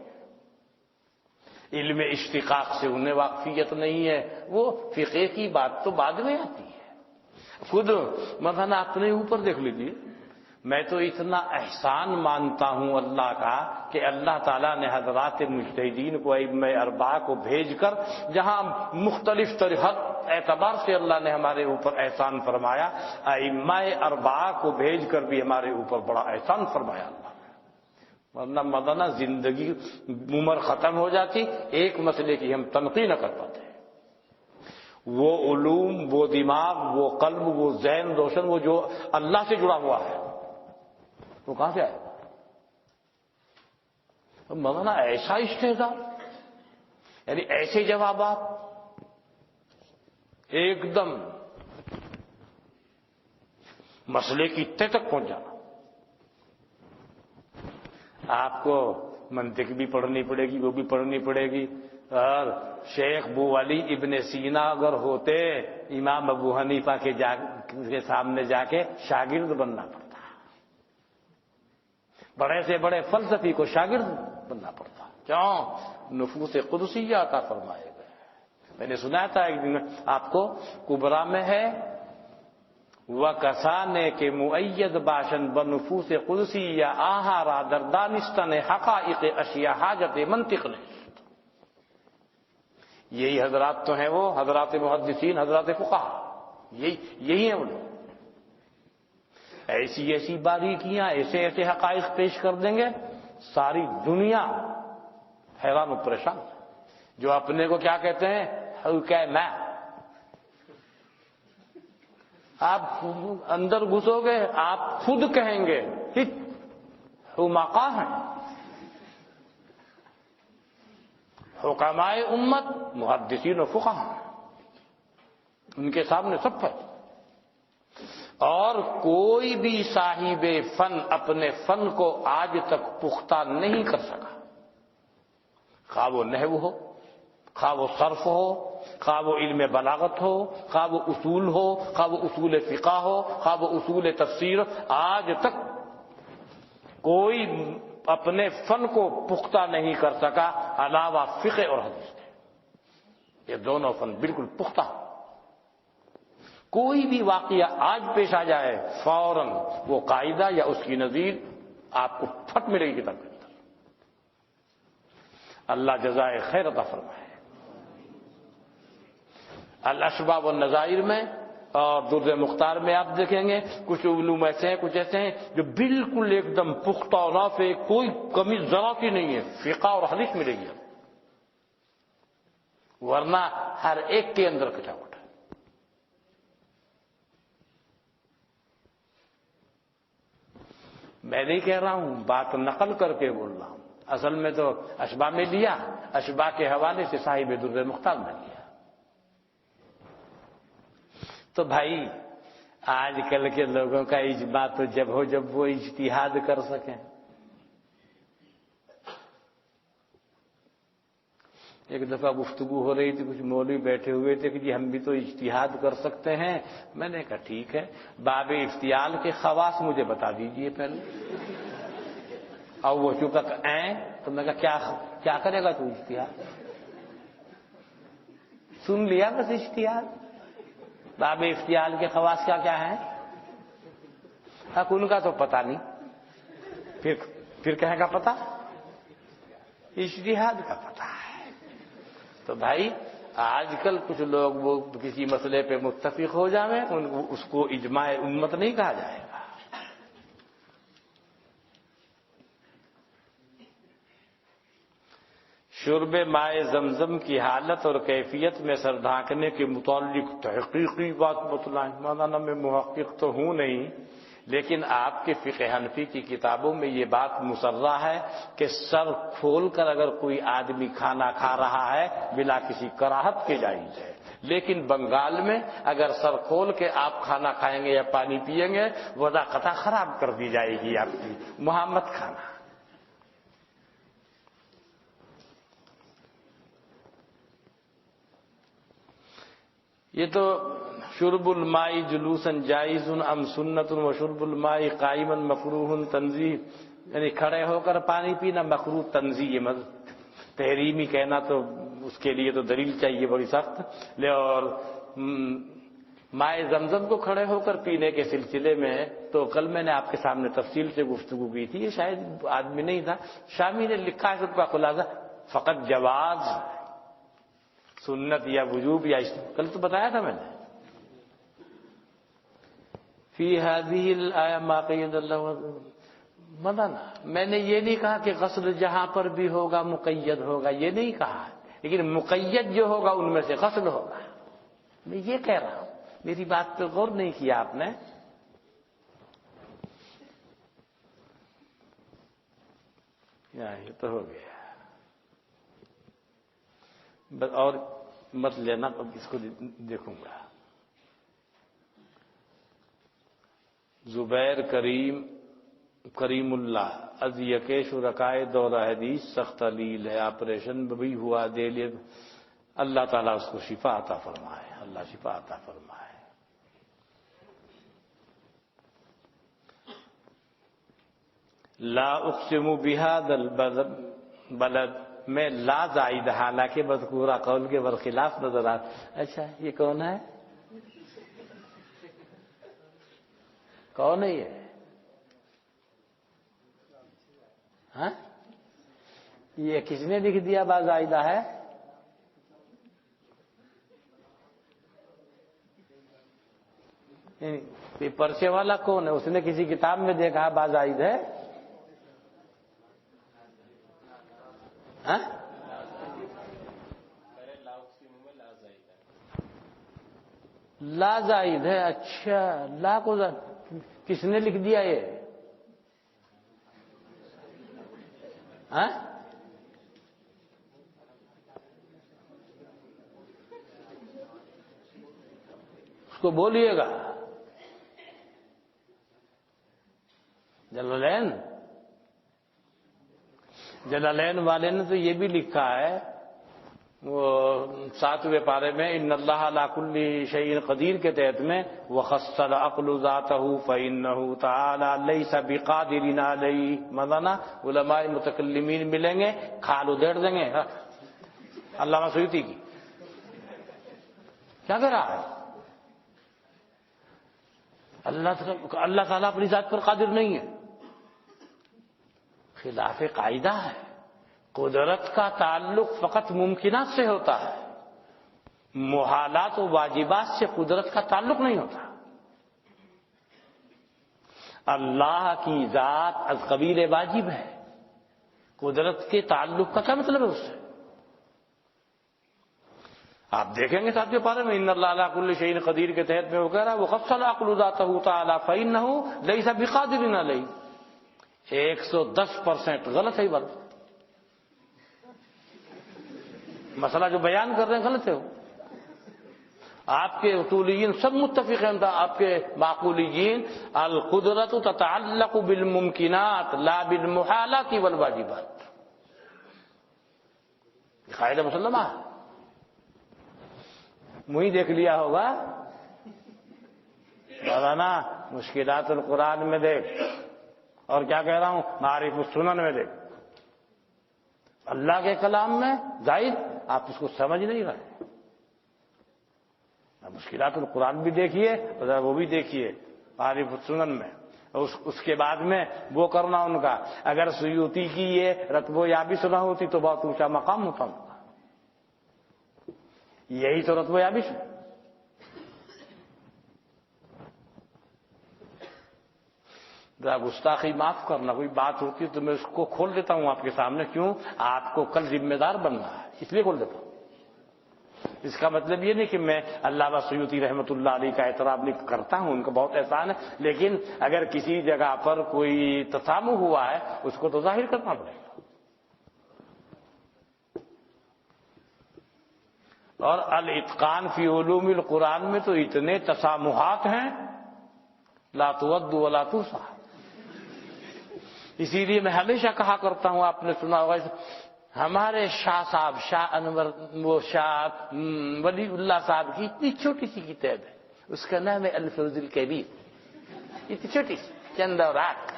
علم اشتقاق سے انہیں واقفیت نہیں ہے، وہ فقہ کی بات تو بعد میں آتی ہے۔ خود مثلا اپنے اوپر دیکھ لیجیے، میں تو اتنا احسان مانتا ہوں اللہ کا کہ اللہ تعالیٰ نے حضرات مجتہدین کو، ائمہ اربعہ کو بھیج کر جہاں مختلف اعتبار سے اللہ نے ہمارے اوپر احسان فرمایا، ائمہ اربعہ کو بھیج کر بھی ہمارے اوپر بڑا احسان فرمایا اللہ نے، ورنہ مولانا زندگی عمر ختم ہو جاتی ایک مسئلے کی ہم تنقید نہ کر پاتے۔ وہ علوم، وہ دماغ، وہ قلب، وہ ذہن روشن، وہ جو اللہ سے جڑا ہوا ہے، وہ کہاں سے آئے گا؟ مولانا ایسا استحضار، یعنی ایسے جوابات، ایک دم مسئلے کی تہ تک پہنچ جانا۔ آپ کو منطق بھی پڑھنی پڑے گی، وہ بھی پڑھنی پڑے گی، اور شیخ ابو علی ابن سینا اگر ہوتے امام ابو حنیفہ کے سامنے جا کے شاگرد بننا پڑتا، بڑے سے بڑے فلسفی کو شاگرد بننا پڑتا، کیوں؟ نفوس قدسیہ عطا فرمائے گئے۔ میں نے سنا تھا ایک دن آپ کو، کبرا میں ہے وَکَسانے کے مؤید باشن بنفوس قدسیہ آہارا در دانستن حقائق اشیاء حاجت منطق نے۔ یہی حضرات تو ہیں، وہ حضرات محدثین، حضرات فقہا، یہی ہیں وہ لوگ۔ ایسی ایسی باریکیاں، ایسے ایسے حقائق پیش کر دیں گے، ساری دنیا حیران و پریشان، جو اپنے کو کیا کہتے ہیں حکماء، آپ اندر گھسو گے آپ خود کہیں گے حمقاء ہیں. حکماء امت محدثین و فقہاء ان کے سامنے سب ہے. اور کوئی بھی صاحب فن اپنے فن کو آج تک پختہ نہیں کر سکا، خواہ وہ نحو ہو، خواہ وہ صرف ہو، خواہ وہ علم بلاغت ہو، خواہ وہ اصول ہو، خواہ وہ اصول فقہ ہو، خواہ وہ اصول تفسیر. آج تک کوئی اپنے فن کو پختہ نہیں کر سکا علاوہ فقہ اور حدیث کے. یہ دونوں فن بالکل پختہ. کوئی بھی واقعہ آج پیش آ جائے فوراً وہ قاعدہ یا اس کی نظیر آپ کو پھٹ ملے گی کتاب کے اندر. اللہ جزائے خیر عطا فرمائے. الاشباح والنظائر میں اور در مختار میں آپ دیکھیں گے کچھ علوم ایسے ہیں، کچھ ایسے ہیں جو بالکل ایک دم پختہ اور نافع، کوئی کمی ذرا کی نہیں ہے. فقہ اور حدیث ملے گی، ورنہ ہر ایک کے اندر کچاوٹ ہے. میں نہیں کہہ رہا ہوں، بات نقل کر کے بول رہا ہوں. اصل میں تو اشباح میں لیا، اشباح کے حوالے سے صاحب در مختار میں لیا. تو بھائی آج کل کے لوگوں کا اجماع تو جب ہو جب وہ اجتہاد کر سکیں. ایک دفعہ گفتگو ہو رہی تھی، کچھ مولوی بیٹھے ہوئے تھے کہ جی ہم بھی تو اجتہاد کر سکتے ہیں. میں نے کہا ٹھیک ہے، باب افتیال کے خواص مجھے بتا دیجئے پہلے. اور وہ چونکہ تو میں کہا کیا کرے گا تو اجتہاد؟ سن لیا بس اجتہاد. باب افتیال کے خواص کیا کیا ہیں؟ حق ان کا تو پتہ نہیں، پھر کہے گا پتہ؟ اجتہاد کا پتہ ہے. تو بھائی آج کل کچھ لوگ وہ کسی مسئلے پہ متفق ہو جائیں اس کو اجماع امت نہیں کہا جائے گا. شرب مائے زمزم کی حالت اور کیفیت میں سر ڈھانکنے کے متعلق تحقیقی بات بتلائیں. مولانا میں محقق تو ہوں نہیں، لیکن آپ کے فقہ حنفی کی کتابوں میں یہ بات مصرح ہے کہ سر کھول کر اگر کوئی آدمی کھانا کھا رہا ہے بلا کسی کراہت کے جائز ہے. لیکن بنگال میں اگر سر کھول کے آپ کھانا کھائیں گے یا پانی پیئیں گے وضع قطع خراب کر دی جائے گی آپ کی. وہاں مت کھانا. یہ تو شرب الماء جلوسا جائز ام سنت و شرب الماء قائما مکروہ تنزیہ، یعنی کھڑے ہو کر پانی پینا مکروہ تنزیہ. تحریمی کہنا تو اس کے لیے تو دلیل چاہیے بڑی سخت. اور مائے زمزم کو کھڑے ہو کر پینے کے سلسلے میں تو کل میں نے آپ کے سامنے تفصیل سے گفتگو کی تھی. یہ شاید آدمی نہیں تھا، شامی نے لکھا ہے سب کا خلاصہ فقط جواز، سنت یا وجوب یا کل تو بتایا تھا میں نے. فی هذه الآیہ ما قید اللہ مولانا میں نے یہ نہیں کہا کہ غسل جہاں پر بھی ہوگا مقید ہوگا، یہ نہیں کہا، لیکن مقید جو ہوگا ان میں سے غسل ہوگا. میں یہ کہہ رہا ہوں. میری بات پہ غور نہیں کیا آپ نے. یہ تو ہو گیا بس، اور مت لینا، اب اس کو دیکھوں گا. زبیر کریم اللہ از یکیش رکائے دورہ حدیث سخت علیل ہے. آپریشن بھی ہوا دے. اللہ تعالیٰ اس کو شفا عطا فرمائے. اللہ شفا عطا فرمائے. لا اقسم بہذا البلد میں لا زائد، حالانکہ مذکورہ قول کے برخلاف نظر آتا. اچھا یہ کون ہے؟ کون ہے یہ؟ ہاں یہ کس نے لکھ دیا بازائدہ ہے؟ یہ پرچے والا کون ہے؟ اس نے کسی کتاب میں دیکھا بازائد ہے؟ ہاں لا زائد ہے. اچھا لا کو کس نے لکھ دیا یہ؟ ہاں اس کو بولیے گا. جلالین والے نے تو یہ بھی لکھا ہے وہ 7ویں پارے میں ان اللہ علی کل شیء قدیر کے تحت میں وخص العقل ذاتہ فانہ تعالی لیس بقادر علیہ. مولانا علماء متکلمین ملیں گے کھال ادھیڑ دیں گے. علامہ سیوطی کی کیا کہہ رہا ہے؟ اللہ تعالیٰ اپنی ذات پر قادر نہیں ہے. خلاف قاعدہ ہے. قدرت کا تعلق فقط ممکنات سے ہوتا ہے، محالات و واجبات سے قدرت کا تعلق نہیں ہوتا. اللہ کی ذات از قبیل واجب ہے، قدرت کے تعلق کا کیا مطلب ہے اس سے؟ آپ دیکھیں گے ساتھ پارے میں ان اللہ علی کل شیء قدیر کے تحت میں وہ کہہ رہا ہے وخص العقل ذاتہ تعالی فانہ لیس بقادر علیہ. 110% غلط ہے یہ بات. مسئلہ جو بیان کر رہے ہیں غلط ہے. وہ آپ کے اصولیین سب متفق ہیں، آپ کے معقولیین القدرت تتعلق بالممکنات لا بالمحالات والواجبات. قاعدہ مسلمہ ہے. وہی دیکھ لیا ہوگا مولانا مشکلات القرآن میں دیکھ، اور کیا کہہ رہا ہوں معارف السنن میں دیکھ. اللہ کے کلام میں زائد آپ اس کو سمجھ نہیں رہے. مشکلات القرآن بھی دیکھیے اور وہ بھی دیکھیے معارف السنن میں. اس کے بعد میں وہ کرنا ان کا، اگر سیوطی کی یہ رتب و یابس نہ ہوتی تو بہت اونچا مقام ہوتا ان کا. یہی تو رتب و یابس ہے. ذرا گستاخی معاف کرنا، کوئی بات ہوتی ہے تو میں اس کو کھول دیتا ہوں آپ کے سامنے. کیوں؟ آپ کو کل ذمہ دار بننا ہے، اس لیے کھول دیتا ہوں. اس کا مطلب یہ نہیں کہ میں علامہ سیوطی رحمۃ اللہ علیہ کا احترام نہیں کرتا ہوں، ان کا بہت احسان ہے، لیکن اگر کسی جگہ پر کوئی تسامح ہوا ہے اس کو تو ظاہر کرنا پڑے گا. اور الاتقان فی علوم القرآن میں تو اتنے تسامحات ہیں لا تعد ولا تحصى. اسی لیے میں ہمیشہ کہا کرتا ہوں، آپ نے سنا ہوگا ہمارے شاہ صاحب شاہ انور وہ شاہ ولی اللہ صاحب کی اتنی چھوٹی سی کتاب ہے، اس کا نام ہے الفوز الکبیر. اتنی چھوٹی سی چند اوراق.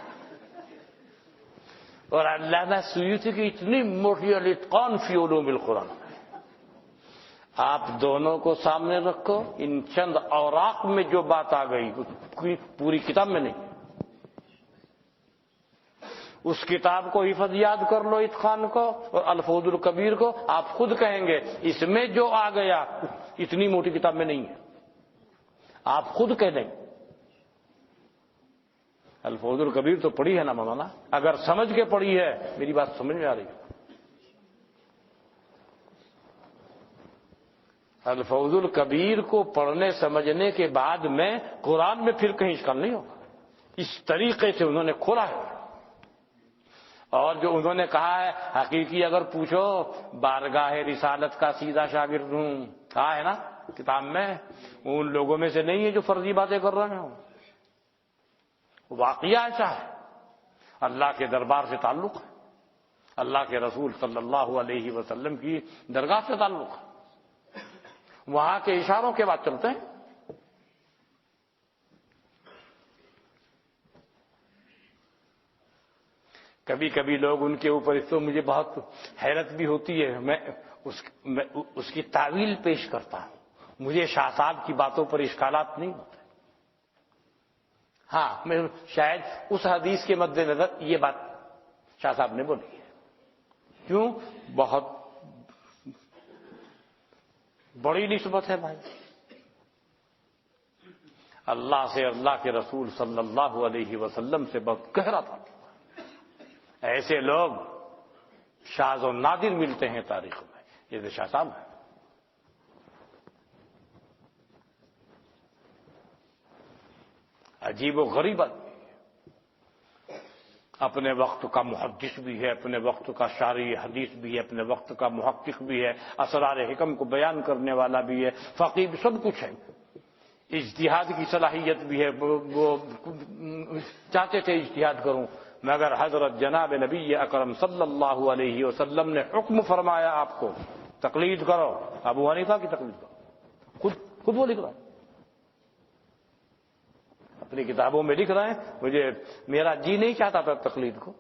اور علامہ سیوطی کی اتنی موٹی الاتقان فی علوم القرآن. آپ دونوں کو سامنے رکھو، ان چند اوراق میں جو بات آ گئی پوری کتاب میں نہیں. اس کتاب کو حفظ یاد کر لو اتقان کو اور الفوز الکبیر کو، آپ خود کہیں گے اس میں جو آ گیا اتنی موٹی کتاب میں نہیں ہے. آپ خود کہہ دیں. الفوز الکبیر تو پڑھی ہے نا مولانا؟ اگر سمجھ کے پڑھی ہے، میری بات سمجھ میں آ رہی ہے. الفوز الکبیر کو پڑھنے سمجھنے کے بعد میں قرآن میں پھر کہیں اشکال نہیں ہوگا. اس طریقے سے انہوں نے کھولا ہے. اور جو انہوں نے کہا ہے حقیقی اگر پوچھو بارگاہ رسالت کا سیدھا شاگرد ہوں، کہا ہے نا کتاب میں، ان لوگوں میں سے نہیں ہے جو فرضی باتیں کر رہے ہوں. واقعہ ایسا ہے. اللہ کے دربار سے تعلق ہے، اللہ کے رسول صلی اللہ علیہ وسلم کی درگاہ سے تعلق ہے. وہاں کے اشاروں کے بعد چلتے ہیں. کبھی کبھی لوگ ان کے اوپر اس تو مجھے بہت حیرت بھی ہوتی ہے، میں اس کی تعویل پیش کرتا ہوں. مجھے شاہ صاحب کی باتوں پر اشکالات نہیں ہوتے. ہاں میں شاید اس حدیث کے مد نظر یہ بات شاہ صاحب نے بولی ہے. کیوں؟ بہت بڑی نسبت ہے بھائی. اللہ سے، اللہ کے رسول صلی اللہ علیہ وسلم سے بہت گہرا تھا. ایسے لوگ شاذ و نادر ملتے ہیں تاریخ میں، جیسے شاہ صاحب ہیں. عجیب و غریب آدمی، اپنے وقت کا محدث بھی ہے، اپنے وقت کا شارح حدیث بھی ہے، اپنے وقت کا محقق بھی ہے، اسرار حکم کو بیان کرنے والا بھی ہے، فقیہ بھی، سب کچھ ہے، اجتہاد کی صلاحیت بھی ہے، وہ چاہتے تھے اجتہاد کروں، مگر حضرت جناب نبی اکرم صلی اللہ علیہ وسلم نے حکم فرمایا آپ کو تقلید کرو، ابو حنیفہ کی تقلید کرو، خود وہ لکھ رہا ہے، اپنی کتابوں میں لکھ رہے ہیں، مجھے میرا جی نہیں چاہتا تھا تقلید کو،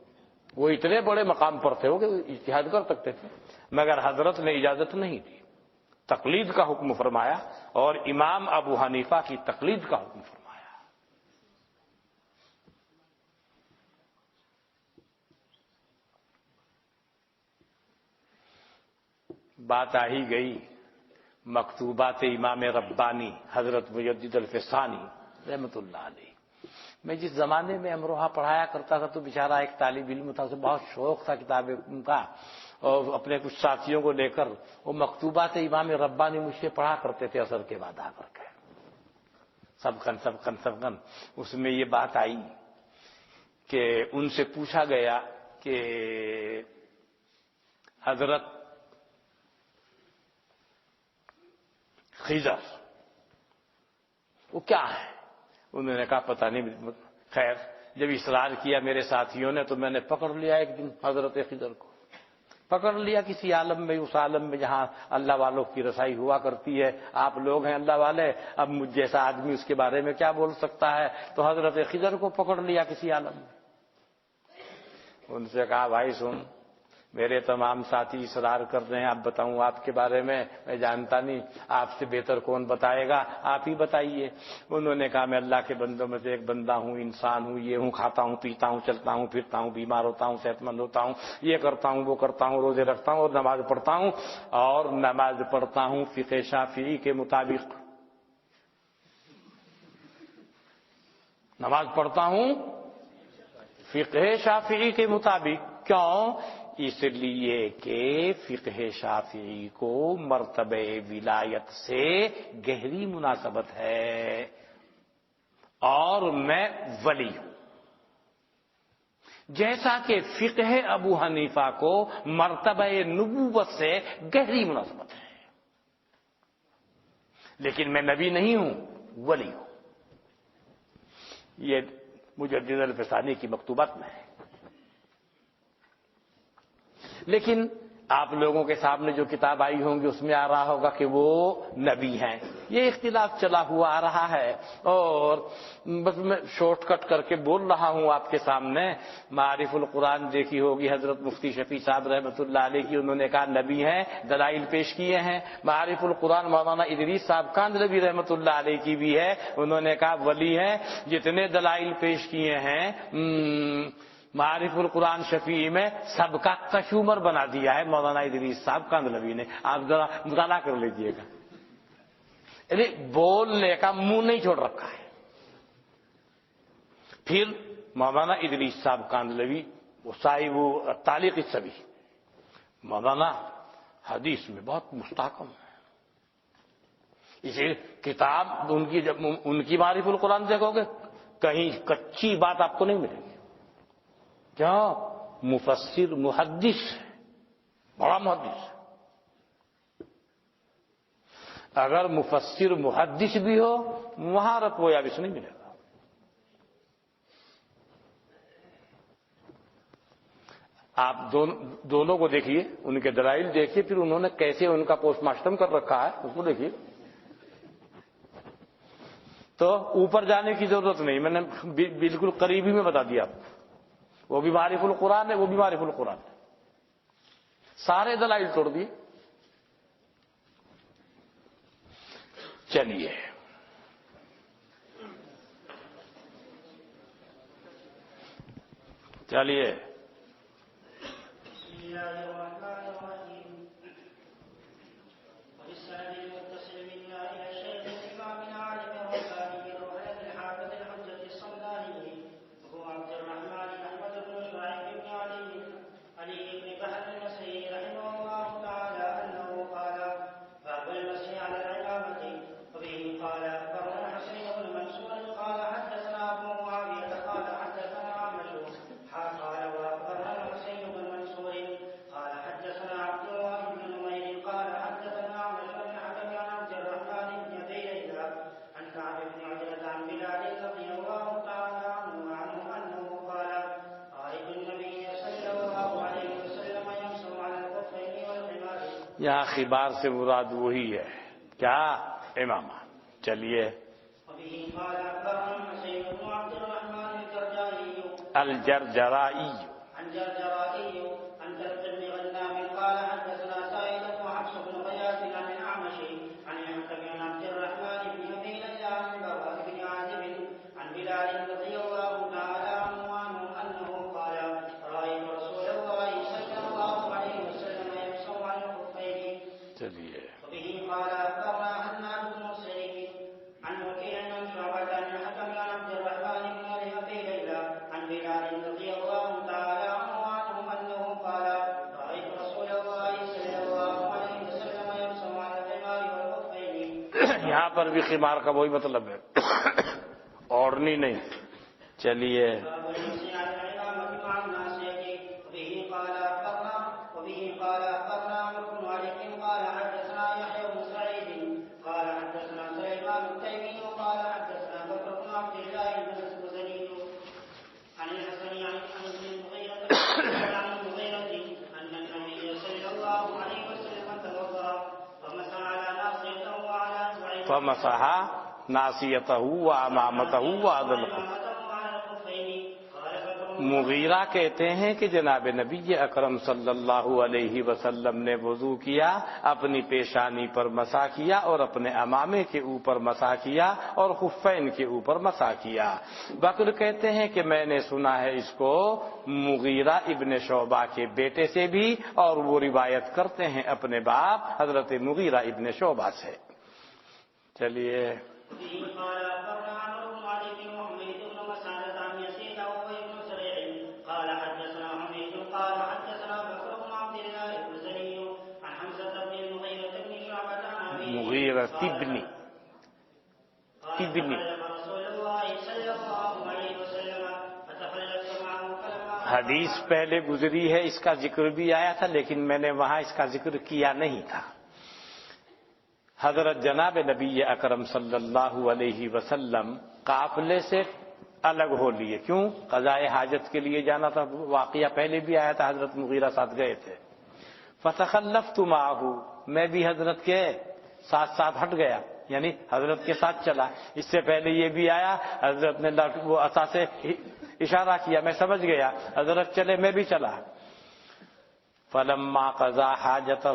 وہ اتنے بڑے مقام پر تھے وہ کہ اجتہاد کر سکتے تھے، مگر حضرت نے اجازت نہیں دی، تقلید کا حکم فرمایا، اور امام ابو حنیفہ کی تقلید کا حکم فرمایا۔ بات آ ہی گئی مکتوبات امام ربانی حضرت مجدد الفسانی رحمۃ اللہ علیہ۔ میں جس زمانے میں امروہہ پڑھایا کرتا تھا تو بیچارہ ایک طالب علم تھا، اسے بہت شوق تھا کتابیں کا، اور اپنے کچھ ساتھیوں کو لے کر وہ مکتوبات امام ربانی مجھ سے پڑھا کرتے تھے اثر کے بعد آ کر کے، سبقن۔ اس میں یہ بات آئی کہ ان سے پوچھا گیا کہ حضرت خضر وہ کیا ہے؟ انہوں نے کہا پتہ نہیں، خیر جب اصرار کیا میرے ساتھیوں نے تو میں نے پکڑ لیا، ایک دن حضرت خضر کو پکڑ لیا کسی عالم میں، اس عالم میں جہاں اللہ والوں کی رسائی ہوا کرتی ہے، آپ لوگ ہیں اللہ والے، اب مجھ جیسا آدمی اس کے بارے میں کیا بول سکتا ہے، تو حضرت خضر کو پکڑ لیا کسی عالم میں۔ ان سے کہا بھائی سن، میرے تمام ساتھی اصرار کر رہے ہیں، آپ بتاؤں آپ کے بارے میں جانتا نہیں، آپ سے بہتر کون بتائے گا، آپ ہی بتائیے۔ انہوں نے کہا میں اللہ کے بندوں میں سے ایک بندہ ہوں، انسان ہوں، یہ ہوں، کھاتا ہوں، پیتا ہوں، چلتا ہوں، پھرتا ہوں، بیمار ہوتا ہوں، صحت مند ہوتا ہوں، یہ کرتا ہوں، وہ کرتا ہوں، روزے رکھتا ہوں اور نماز پڑھتا ہوں، اور نماز پڑھتا ہوں فقہ شافعی کے مطابق، نماز پڑھتا ہوں فقہ شافعی کے مطابق۔ کیوں؟ اس لیے کہ فقہ شافعی کو مرتبہ ولایت سے گہری مناسبت ہے، اور میں ولی ہوں، جیسا کہ فقہ ابو حنیفہ کو مرتبہ نبوت سے گہری مناسبت ہے، لیکن میں نبی نہیں ہوں، ولی ہوں۔ یہ مجدد الفسانی کی مکتوبات میں ہے۔ لیکن آپ لوگوں کے سامنے جو کتاب آئی ہوں گی اس میں آ رہا ہوگا کہ وہ نبی ہیں، یہ اختلاف چلا ہوا آ رہا ہے، اور بس میں شارٹ کٹ کر کے بول رہا ہوں آپ کے سامنے۔ معارف القرآن دیکھی ہوگی حضرت مفتی شفیع صاحب رحمۃ اللہ علیہ کی، انہوں نے کہا نبی ہیں، دلائل پیش کیے ہیں۔ معارف القرآن مولانا ادریس صاحب کاندھلوی رحمۃ اللہ علیہ کی بھی ہے، انہوں نے کہا ولی ہیں، جتنے دلائل پیش کیے ہیں معارف القرآن شفیع میں سب کا کشومر بنا دیا ہے مولانا ادریس صاحب کاندھلوی نے، آپ ذرا مطالعہ کر لیجئے گا، یعنی بولنے کا منہ نہیں چھوڑ رکھا ہے۔ پھر مولانا ادریس صاحب کاندھلوی وہ صاحب تعلیق الصبی، مولانا حدیث میں بہت مستحکم ہے، اسی کتاب ان کی جب ان کی معارف القرآن دیکھو گے کہیں کچی بات آپ کو نہیں ملے گی، کیا مفسر محدث ہے، بڑا محدث ہے۔ اگر مفسر محدث بھی ہو مہارت وہ یابس نہیں ملے گا۔ آپ دونوں کو دیکھیے، ان کے دلائل دیکھیے، پھر انہوں نے کیسے ان کا پوسٹ مارٹم کر رکھا ہے اس کو دیکھیے، تو اوپر جانے کی ضرورت نہیں، میں نے بالکل قریبی میں بتا دیا آپ کو، وہ بھی معارف القرآن ہے، وہ بھی معارف القرآن ہے، سارے دلائل توڑ دیے۔ چلیے یہاں خبار سے مراد وہی ہے کیا امامہ. چلیے الجرجرائی یہاں پر بھی خمار کا وہی مطلب ہے اوڑھنی نہیں. چلیے فمسح ناصیتہ وامامتہ وعلى الخف. مغیرہ کہتے ہیں کہ جناب نبی اکرم صلی اللہ علیہ وسلم نے وضو کیا، اپنی پیشانی پر مسح کیا اور اپنے امامے کے اوپر مسح کیا اور خفین کے اوپر مسح کیا. بکر کہتے ہیں کہ میں نے سنا ہے اس کو مغیرہ ابن شعبہ کے بیٹے سے بھی، اور وہ روایت کرتے ہیں اپنے باپ حضرت مغیرہ ابن شعبہ سے. چلیے مغیرہ ابن حدیث پہلے گزری ہے، اس کا ذکر بھی آیا تھا لیکن میں نے وہاں اس کا ذکر کیا نہیں تھا. حضرت جناب نبی اکرم صلی اللہ علیہ وسلم قافلے سے الگ ہو لیے. کیوں؟ قضائے حاجت کے لیے جانا تھا. واقعہ پہلے بھی آیا تھا، حضرت مغیرہ ساتھ گئے تھے. فتخلفت معه، میں بھی حضرت کے ساتھ ساتھ ہٹ گیا، یعنی حضرت کے ساتھ چلا. اس سے پہلے یہ بھی آیا، حضرت نے وہ عصا سے اشارہ کیا، میں سمجھ گیا، حضرت چلے میں بھی چلا. فلما قضا حاجتہ،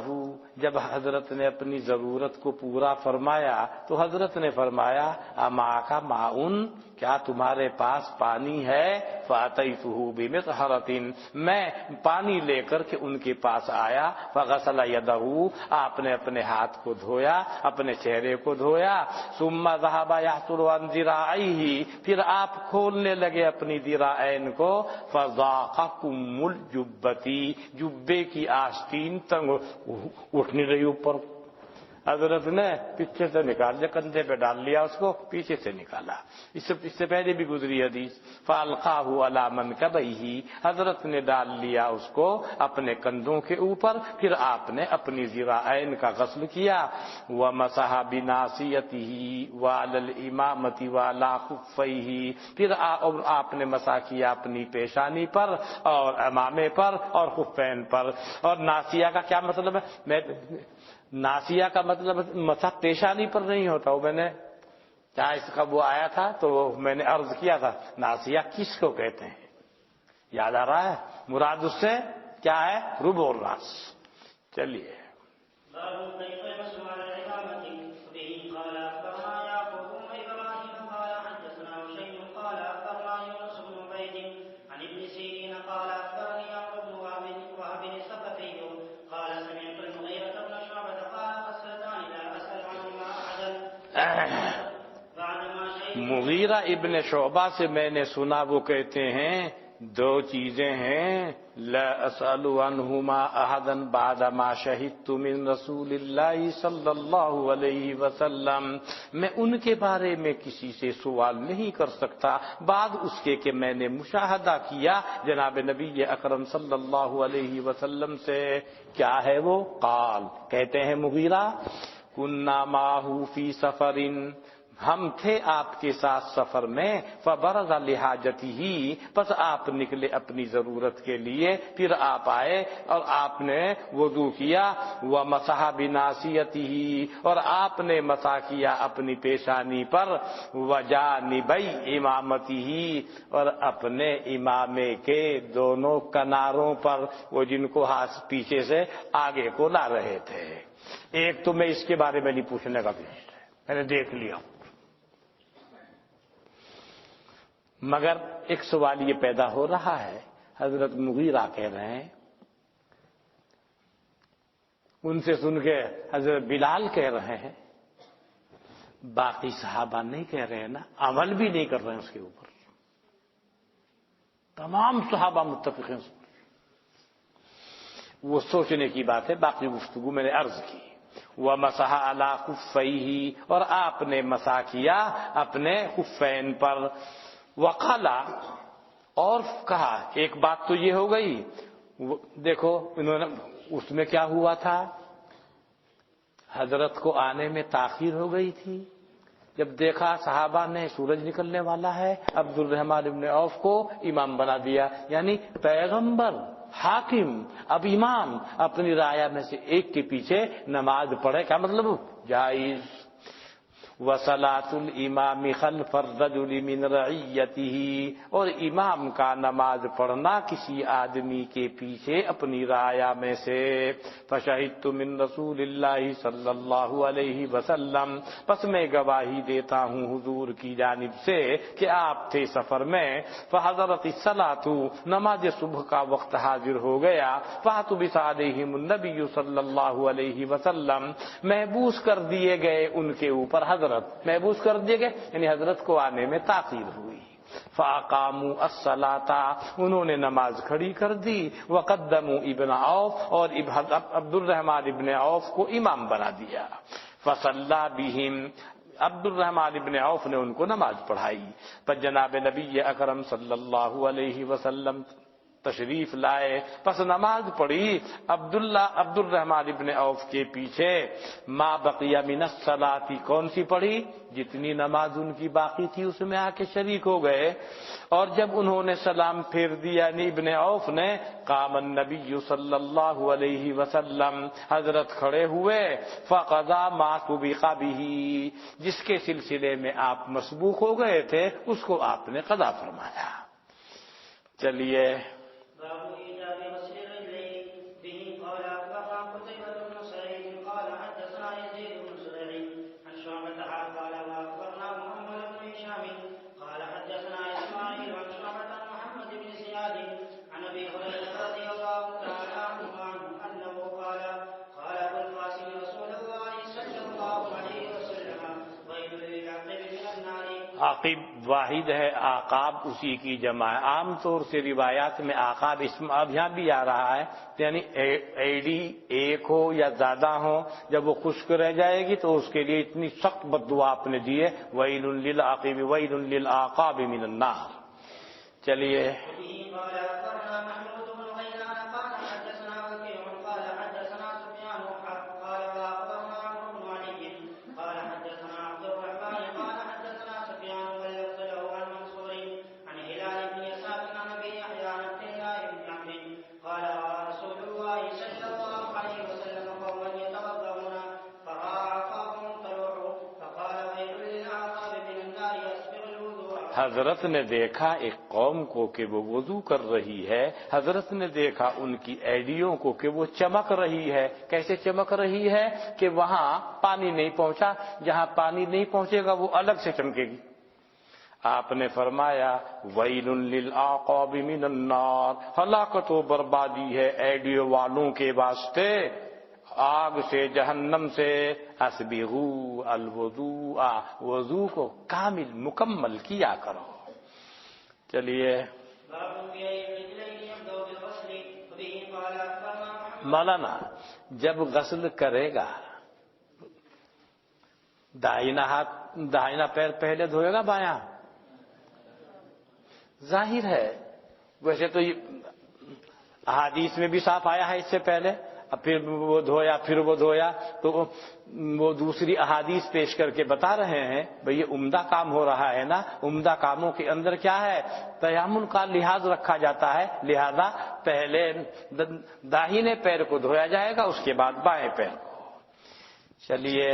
جب حضرت نے اپنی ضرورت کو پورا فرمایا تو حضرت نے فرمایا اماک ماؤن، کیا تمہارے پاس پانی ہے؟ فاتیتہ بمطہرۃ، میں پانی لے کر کے ان کے پاس آیا. فغسل یدہ، آپ نے اپنے ہاتھ کو دھویا، اپنے چہرے کو دھویا. ثم ذهب يحتر عن ذراعيه، پھر آپ کھولنے لگے اپنی ذراعین کو. فضاق کم الجبتی، جبے کی آستین تنگ اٹھ نہیں رہی اوپر. حضرت نے پیچھے سے نکال لیا، کندھے پہ ڈال لیا، اس کو پیچھے سے نکالا. اس سے پہلے بھی گزری حدیث. فالقاہ علی منکبیہ، حضرت نے ڈال لیا اس کو اپنے کندھوں کے اوپر. پھر آپ نے اپنی ذراعین کا غسل کیا. ومسح بناصیتہ وعلی الامامۃ وعلی خفیہ، پھر آپ نے مسح کیا اپنی پیشانی پر اور امامے پر اور خفین پر. اور ناصیہ کا کیا مطلب ہے؟ ناصیہ کا مطلب مسح پیشانی پر نہیں ہوتا. وہ میں نے کیا اس کا وہ آیا تھا تو میں نے عرض کیا تھا ناصیہ کس کو کہتے ہیں، یاد آ رہا ہے؟ مراد اس سے کیا ہے؟ ربع الراس. چلیے مغیرہ ابن شعبہ سے میں نے سنا، وہ کہتے ہیں دو چیزیں ہیں، لا اسأل عنہما احدا بعد ما شہدت من رسول اللہ صلی اللہ علیہ وسلم، میں ان کے بارے میں کسی سے سوال نہیں کر سکتا بعد اس کے کہ میں نے مشاہدہ کیا جناب نبی اکرم صلی اللہ علیہ وسلم سے. کیا ہے وہ؟ قال، کہتے ہیں مغیرہ، کننا معہ فی سفر، ہم تھے آپ کے ساتھ سفر میں، فبرز لحاجتہ، پس آپ نکلے اپنی ضرورت کے لیے، پھر آپ آئے اور آپ نے وضو کیا، ومسح بناصیتہ، اور آپ نے مسح کیا اپنی پیشانی پر، وجانبی امامتہ، اور اپنے امامے کے دونوں کناروں پر، وہ جن کو ہاتھ پیچھے سے آگے کو لا رہے تھے۔ ایک تو میں اس کے بارے میں نہیں پوچھنے کا بھی، میں نے دیکھ لیا، مگر ایک سوال یہ پیدا ہو رہا ہے، حضرت مغیرہ کہہ رہے ہیں، ان سے سن کے حضرت بلال کہہ رہے ہیں، باقی صحابہ نہیں کہہ رہے ہیں نا، عمل بھی نہیں کر رہے ہیں اس کے اوپر، تمام صحابہ متفق ہیں اس پر۔ وہ سوچنے کی بات ہے، باقی گفتگو میں نے عرض کی۔ وَمَسَحَ عَلَىٰ خُفَّيْهِ، اور آپ نے مسح کیا اپنے خفین پر، وقال، اور کہا، ایک بات تو یہ ہو گئی، دیکھو انہوں نے، اس میں کیا ہوا تھا، حضرت کو آنے میں تاخیر ہو گئی تھی، جب دیکھا صحابہ نے سورج نکلنے والا ہے، عبد الرحمن ابن عوف کو امام بنا دیا، یعنی پیغمبر، حاکم، اب امام اپنی رعایا میں سے ایک کے پیچھے نماز پڑھے، کیا مطلب، جائز۔ وصلاۃ الامام خلف الرجل من رعیتہ، اور امام کا نماز پڑھنا کسی آدمی کے پیچھے اپنی رعایا میں سے۔ فشہدت من رسول اللہ صلی اللہ علیہ وسلم، پس میں گواہی دیتا ہوں حضور کی جانب سے کہ آپ تھے سفر میں۔ فحضرت الصلاۃ، نماز صبح کا وقت حاضر ہو گیا۔ فاحتبس علیہم النبی صلی اللہ علیہ وسلم، محبوس کر دیے گئے ان کے اوپر، حضرت محبوس کر دیے گئے، یعنی حضرت کو آنے میں تاخیر ہوئی۔ فاقاموا الصلاۃ، انہوں نے نماز کھڑی کر دی۔ وقدموا ابن عوف، اور عبد الرحمن ابن عوف کو امام بنا دیا۔ فصلی بہم، عبد الرحمن ابن عوف نے ان کو نماز پڑھائی۔ پس جناب نبی اکرم صلی اللہ علیہ وسلم تشریف لائے، پس نماز پڑھی عبد الرحمن ابن عوف کے پیچھے۔ ما بقی من الصلاۃ، کون سی پڑھی، جتنی نماز ان کی باقی تھی اس میں آ کے شریک ہو گئے۔ اور جب انہوں نے سلام پھیر دیا یعنی ابن عوف نے، قام النبی صلی اللہ علیہ وسلم، حضرت کھڑے ہوئے۔ فقضى ما سبق به، جس کے سلسلے میں آپ مسبوق ہو گئے تھے اس کو آپ نے قضا فرمایا۔ چلیے، عاقب واحد ہے، عقاب اسی کی جمع ہے۔ عام طور سے روایات میں عقاب اسم اب یہاں بھی آ رہا ہے، یعنی ایڈی ایک ہو یا زیادہ ہو، جب وہ خشک رہ جائے گی تو اس کے لیے اتنی سخت بد دعا آپ نے دی ہے، ویل للعاقب ویل للعقاب من النار۔ چلیے، حضرت نے دیکھا ایک قوم کو کہ وہ وضو کر رہی ہے، حضرت نے دیکھا ان کی ایڈیوں کو کہ وہ چمک رہی ہے۔ کیسے چمک رہی ہے کہ وہاں پانی نہیں پہنچا، جہاں پانی نہیں پہنچے گا وہ الگ سے چمکے گی۔ آپ نے فرمایا ویل للعقاب من النار، ہلاکت و بربادی ہے ایڈیوں والوں کے واسطے آگ سے، جہنم سے۔ اسبغوا الوضوء، وضو کو کامل مکمل کیا کرو۔ چلیے، مولانا جب غسل کرے گا داہنا پیر پہلے دھوئے گا بایاں؟ ظاہر ہے، ویسے تو یہ احادیث میں بھی صاف آیا ہے اس سے پہلے، پھر وہ دھویا تو وہ دوسری احادیث پیش کر کے بتا رہے ہیں بھئی یہ عمدہ کام ہو رہا ہے نا، عمدہ کاموں کے اندر کیا ہے، تیمم کا لحاظ رکھا جاتا ہے، لہذا پہلے داہنے پیر کو دھویا جائے گا، اس کے بعد بائیں پیر کو۔ چلیے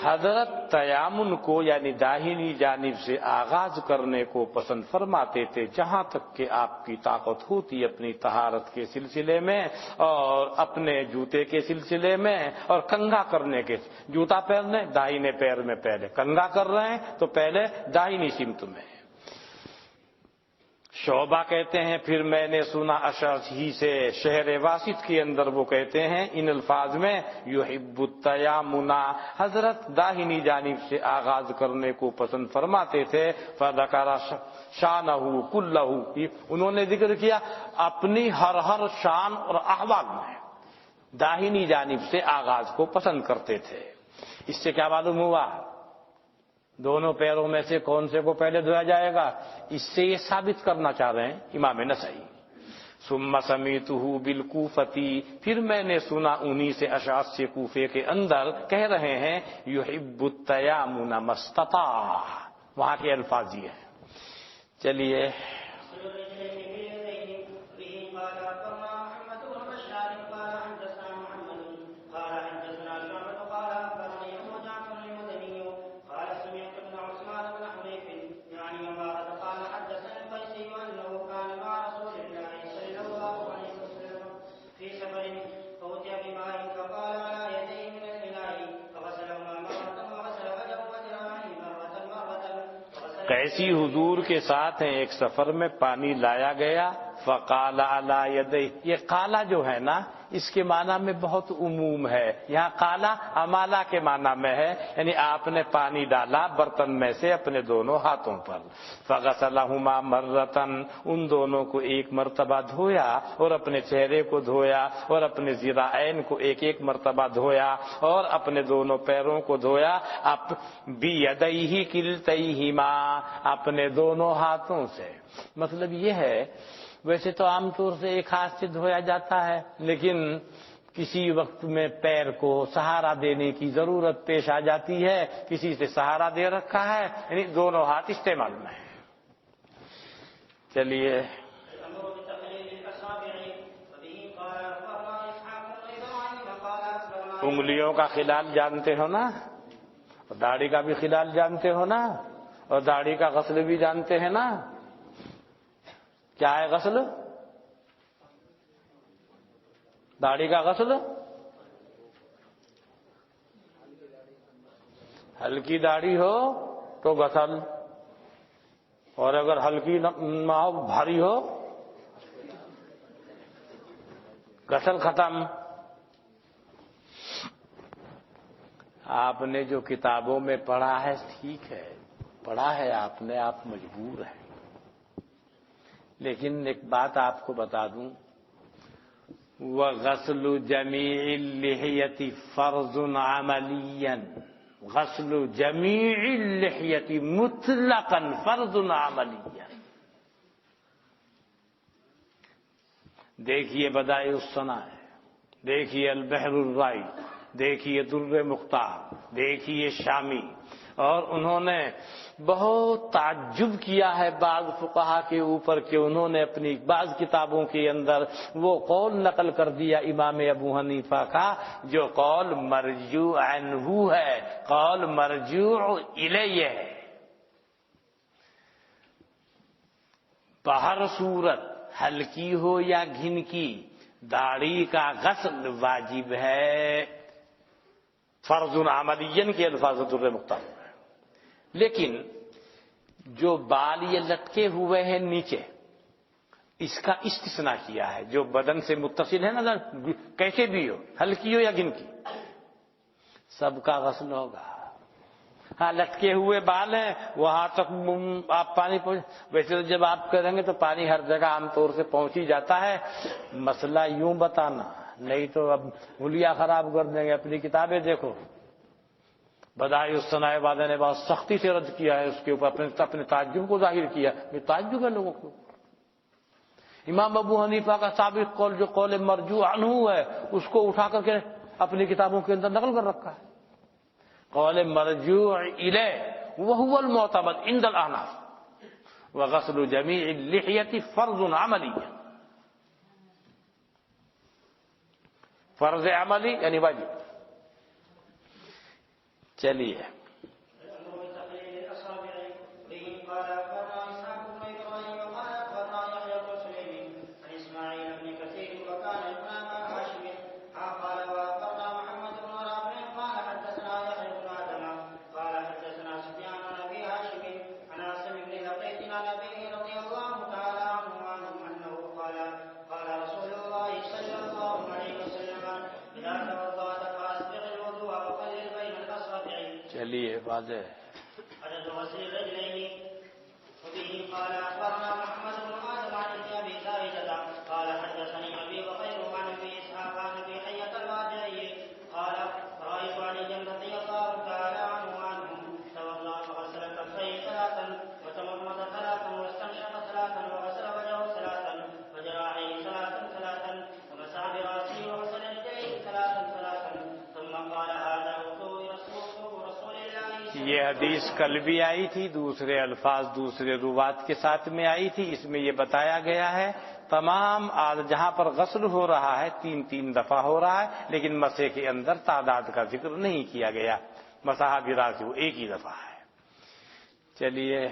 حضرت تیامن کو یعنی داہنی جانب سے آغاز کرنے کو پسند فرماتے تھے، جہاں تک کہ آپ کی طاقت ہوتی اپنی طہارت کے سلسلے میں اور اپنے جوتے کے سلسلے میں اور کنگھا کرنے کے، جوتا پہننے داہنے پیر میں پہلے، کنگھا کر رہے ہیں تو پہلے داہنی سمت میں۔ شعبہ کہتے ہیں پھر میں نے سنا اشعثی سے شہر واسط کے اندر وہ کہتے ہیں ان الفاظ میں یحب التیامن، حضرت داہنی جانب سے آغاز کرنے کو پسند فرماتے تھے، فذکر شانہ کلہ، انہوں نے ذکر کیا اپنی ہر شان اور احوال میں داہنی جانب سے آغاز کو پسند کرتے تھے۔ اس سے کیا معلوم ہوا، دونوں پیروں میں سے کون سے کو پہلے دھویا جائے گا، اس سے یہ ثابت کرنا چاہ رہے ہیں امام نسائی۔ ثم سمیتہ بالکوفتی، پھر میں نے سنا انہی سے اشعث سے کوفے کے اندر کہہ رہے ہیں یحب التیامن ما استطاع، وہاں کے الفاظ یہ ہیں۔ چلیے قیسی حضور کے ساتھ ہیں، ایک سفر میں پانی لایا گیا، فقال علی یدیہ، یہ قالا جو ہے نا اس کے معنی میں بہت عموم ہے، یہاں قالا امالا کے معنی میں ہے، یعنی آپ نے پانی ڈالا برتن میں سے اپنے دونوں ہاتھوں پر، فغسلہما مرتن، ان دونوں کو ایک مرتبہ دھویا اور اپنے چہرے کو دھویا اور اپنے ذراعین کو ایک ایک مرتبہ دھویا اور اپنے دونوں پیروں کو دھویا، بیدیہ کلتیہما، اپنے دونوں ہاتھوں سے۔ مطلب یہ ہے ویسے تو عام طور سے ایک ہاتھ سے دھویا جاتا ہے، لیکن کسی وقت میں پیر کو سہارا دینے کی ضرورت پیش آ جاتی ہے، کسی سے سہارا دے رکھا ہے، یعنی دونوں ہاتھ استعمال میں ہیں۔ چلیے انگلیوں کا خلال جانتے ہو نا، اور داڑھی کا بھی خلال جانتے ہو نا، اور داڑھی کا غسل بھی جانتے ہیں نا۔ کیا ہے غسل؟ داڑھی کا غسل، ہلکی داڑھی ہو تو غسل، اور اگر ہلکی نہ ہو بھاری ہو غسل ختم۔ آپ نے جو کتابوں میں پڑھا ہے ٹھیک ہے، پڑھا ہے آپ نے، آپ مجبور ہیں، لیکن ایک بات آپ کو بتا دوں، وغسل جمیع اللحیۃ فرض عملی، غسل جمیع اللحیۃ مطلقا فرض عملی۔ دیکھیے بدائع الصنائع، دیکھیے البحر الرائی، دیکھیے در مختار، دیکھیے شامی، اور انہوں نے بہت تعجب کیا ہے بعض فقہا کے اوپر کہ انہوں نے اپنی بعض کتابوں کے اندر وہ قول نقل کر دیا امام ابو حنیفہ کا جو قول مرجوع عنہ ہے، قول مرجوع الیہ ہے۔ بہر صورت ہلکی ہو یا گھن کی داڑھی کا غسل واجب ہے، فرض عملی کے الفاظ در مختار ہے۔ لیکن جو بال یہ لٹکے ہوئے ہیں نیچے، اس کا استثناء کیا ہے، جو بدن سے متصل ہے نا، کیسے بھی ہو، ہلکی ہو یا گھن کی، سب کا غسل ہوگا۔ ہاں لٹکے ہوئے بال ہیں وہاں تک آپ پانی پہنچ، ویسے تو جب آپ کریں گے تو پانی ہر جگہ عام طور سے پہنچ ہی جاتا ہے. مسئلہ یوں بتانا، نہیں تو اب حلیہ خراب کر دیں گے. اپنی کتابیں دیکھو، بدائع الصنائع والے نے بہت سختی سے رد کیا ہے اس کے اوپر، اپنے تعجب کو ظاہر کیا. یہ تعجب ہے لوگوں کو. امام ابو حنیفہ کا سابق قول جو قول مرجوع عنہ ہے اس کو اٹھا کر کے اپنی کتابوں کے اندر نقل کر رکھا ہے. قول مرجوع الیہ وہو المعتمد عند الاحناف وغسل جمیع اللحیۃ فرض عملی. فرض عملی یعنی واجب. چلیے چلیے واضح ہے. قال اخبرنا محمد بن ادم عن ابي زائده قال حدثني ابي وغيره عن ابي اسحاق عن ابي حية الواجعي قال رايت عليا رضي الله تعالى عنه توضا فغسل كفيه ثلاثا وتمضمض ثلاثا واستنشق ثلاثا وغسل وجهه ثلاثا وذراعيه ثلاثا ومسح براسه وغسل يديه ثلاثا ثم قال هذا وضوء رسول الله. یہ حدیث کل بھی آئی تھی، دوسرے الفاظ دوسرے روات کے ساتھ میں آئی تھی. اس میں یہ بتایا گیا ہے تمام جہاں پر غسل ہو رہا ہے 3 دفعہ ہو رہا ہے، لیکن مسح کے اندر تعداد کا ذکر نہیں کیا گیا. مسح براسہ وہ ایک ہی دفعہ ہے. چلیے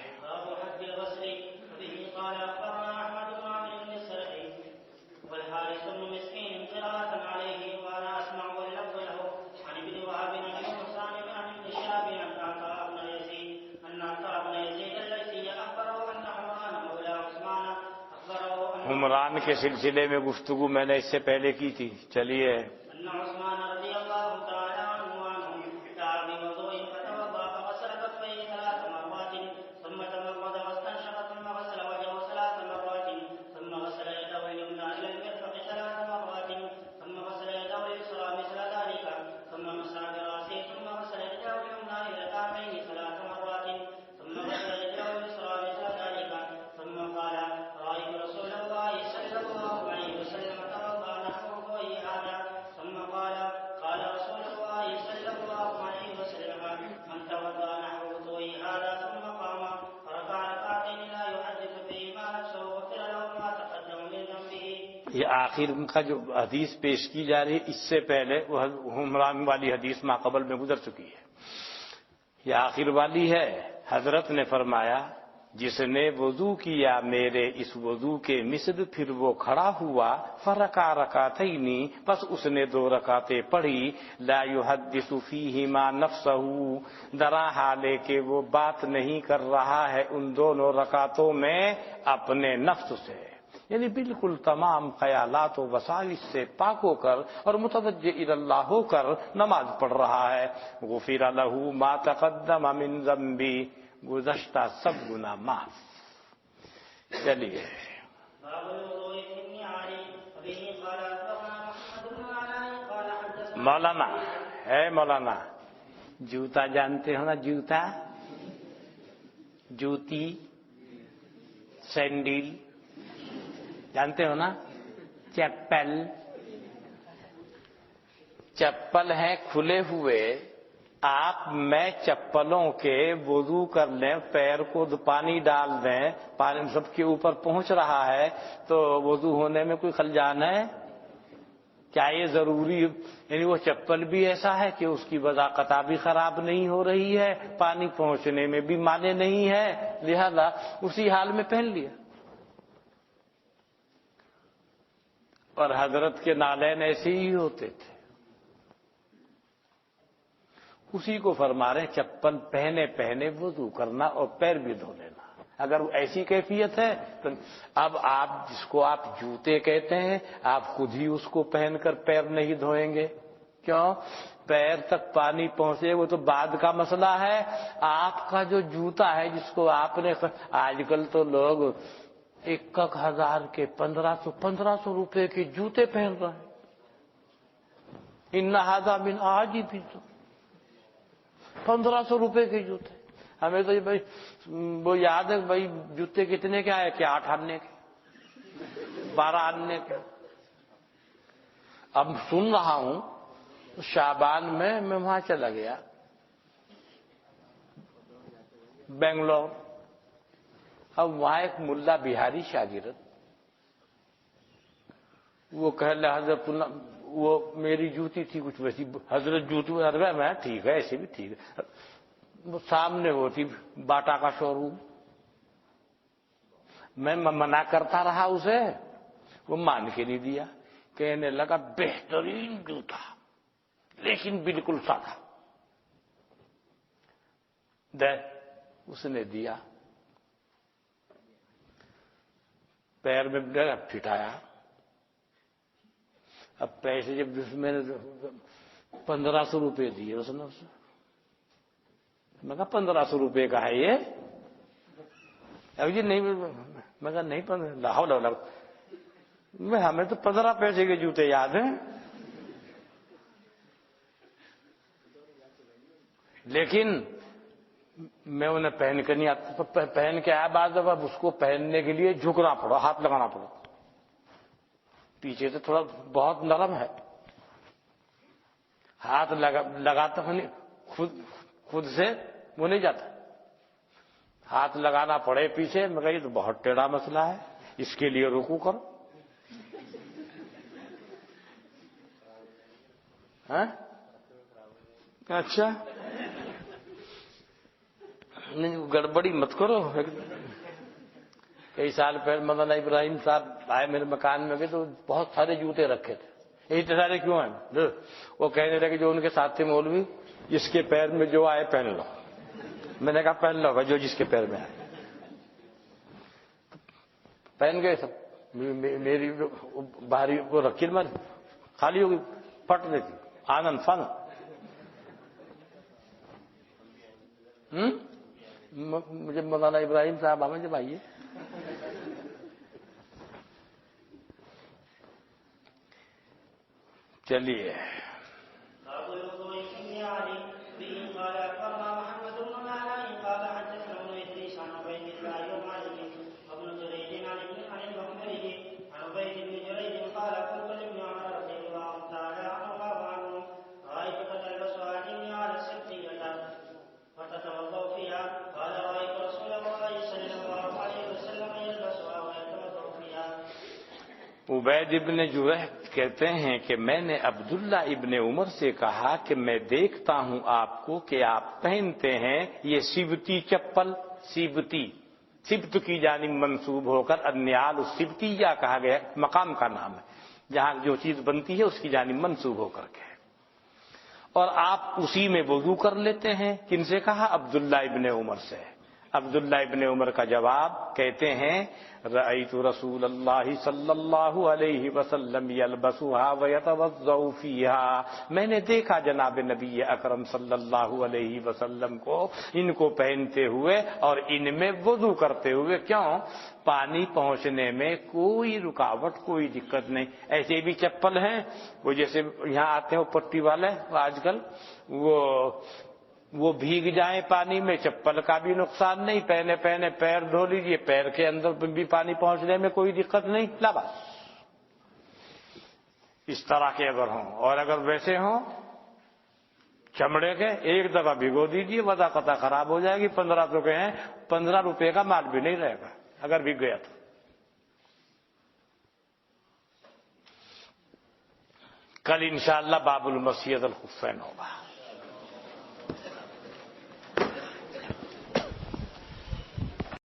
عمران کے سلسلے میں گفتگو میں نے اس سے پہلے کی تھی. چلیے یہ آخر کا جو حدیث پیش کی جا رہی ہے اس سے پہلے وہ عمران والی حدیث ماقبل میں گزر چکی ہے. یہ آخر والی ہے. حضرت نے فرمایا جس نے وضو کیا میرے اس وضو کے مثل پھر وہ کھڑا ہوا فرکع رکعتین بس اس نے 2 رکعتیں پڑھی لا یحدث فیہما نفسہ درا حالے کہ وہ بات نہیں کر رہا ہے ان دونوں رکعتوں میں اپنے نفس سے، یعنی بالکل تمام خیالات و وساوس سے پاک ہو کر اور متوجہ الی اللہ ہو کر نماز پڑھ رہا ہے. غفر لہ ما تقدم من ذنبی، گزشتہ سب گناہ معاف. چلیے مولانا ہے مولانا جوتا جانتے ہو نا؟ جوتا، جوتی، سینڈل جانتے ہو نا؟ چپل ہیں کھلے ہوئے. آپ میں چپلوں کے وضو کر لیں، پیر کو پانی ڈال دیں، پانی سب کے اوپر پہنچ رہا ہے تو وضو ہونے میں کوئی خلجان ہے کیا؟ یہ ضروری یعنی وہ چپل بھی ایسا ہے کہ اس کی وضاقتہ بھی خراب نہیں ہو رہی ہے، پانی پہنچنے میں بھی مانے نہیں ہے، لہذا اسی حال میں پہن لیا. اور حضرت کے نالین ایسے ہی ہوتے تھے. اسی کو فرما رہے چپل پہنے وضو کرنا اور پیر بھی دھو لینا. اگر ایسی کیفیت ہے تو اب آپ جس کو آپ جوتے کہتے ہیں آپ خود ہی اس کو پہن کر پیر نہیں دھوئیں گے. کیوں؟ پیر تک پانی پہنچے وہ تو بعد کا مسئلہ ہے. آپ کا جو جوتا ہے جس کو آپ نے, آج کل تو لوگ 1,000 کے 1,500 روپے کے جوتے پہن رہے ہیں. ان هذا من عاجب, 1,500 روپے کے جوتے. ہمیں تو بھائی وہ یاد ہے بھائی جوتے کتنے کے آئے, کیا 8 آنے کے, 12 آنے کے. اب سن رہا ہوں شعبان میں وہاں چلا گیا بنگلور. اب وہاں ایک ملا بہاری شاگرد وہ کہہ رہا حضرت وہ میری جوتی تھی کچھ ویسی, حضرت جوتی میں ٹھیک ہے ایسے بھی ٹھیک ہے. وہ سامنے وہ تھی باٹا کا شو روم. میں منع کرتا رہا اسے, وہ مان کے نہیں دیا. کہنے لگا بہترین جوتا لیکن بالکل سادہ. دے اس نے دیا, پیر میں پھٹایا. اب پیسے جب میں نے 1,500 روپے دیے اس نے, میں کہا 1,500 روپے کا ہے یہ. اب جی نہیں, میں کہا نہیں 15 میں ہمیں تو 15 پیسے کے جوتے یاد ہیں. لیکن میں انہیں پہن کے نہیں آتا, پہن کے آیا بعد اب اس کو پہننے کے لیے جھکنا پڑا, ہاتھ لگانا پڑا. پیچھے سے تھوڑا بہت نرم ہے, ہاتھ لگاتا ہوں خود سے وہ نہیں جاتا, ہاتھ لگانا پڑے پیچھے. میں کہا یہ تو بہت ٹیڑھا مسئلہ ہے, اس کے لیے رکوع کرو. اچھا نہیں گڑبڑی مت کرو. کئی سال پہلے مولانا ابراہیم صاحب آئے میرے مکان میں گئے تو بہت سارے جوتے رکھے تھے. اتنے سارے کیوں ہیں؟ وہ کہنے لگے جو ان کے ساتھ تھے مولوی, جس کے پیر میں جو آئے پہن لو. میں نے کہا پہن لو جو جس کے پیر میں آئے. پہن گئے سب. میری باہری وہ رکھی میں خالی ہوگی پھٹ دیتی. آنند فن. مجھے مولانا ابراہیم صاحب آمد جب آئیے. چلیے عبید ابن جویح کہتے ہیں کہ میں نے عبداللہ ابن عمر سے کہا کہ میں دیکھتا ہوں آپ کو کہ آپ پہنتے ہیں یہ سبتی چپل. سبتی سبت کی جانب منسوب ہو کر النعال السبتیہ کہا گیا, مقام کا نام ہے جہاں جو چیز بنتی ہے اس کی جانب منسوب ہو کر کے. اور آپ اسی میں وضو کر لیتے ہیں. کن سے کہا؟ عبداللہ ابن عمر سے. عبداللہ ابن عمر کا جواب کہتے ہیں رأیت رسول اللہ صلی اللہ علیہ وسلم یلبسها ویتوضأ فیہا, میں نے دیکھا جناب نبی اکرم صلی اللہ علیہ وسلم کو ان کو پہنتے ہوئے اور ان میں وضو کرتے ہوئے. کیوں؟ پانی پہنچنے میں کوئی رکاوٹ کوئی دقت نہیں. ایسے بھی چپل ہیں وہ جیسے یہاں آتے ہیں وہ پٹی والے آج کل, وہ بھیگ جائیں پانی میں, چپل کا بھی نقصان نہیں. پہنے پیر دھو لیجئے, پیر کے اندر بھی پانی پہنچنے میں کوئی دقت نہیں. لا بس اس طرح کے اگر ہوں, اور اگر ویسے ہوں چمڑے کے, ایک دفعہ بھگو دیجئے وضع قطع خراب ہو جائے گی. 1500 کے ہیں, 15 روپے کا مال بھی نہیں رہے گا اگر بھگ گیا تو. کل انشاءاللہ باب المسید الخفین ہوگا.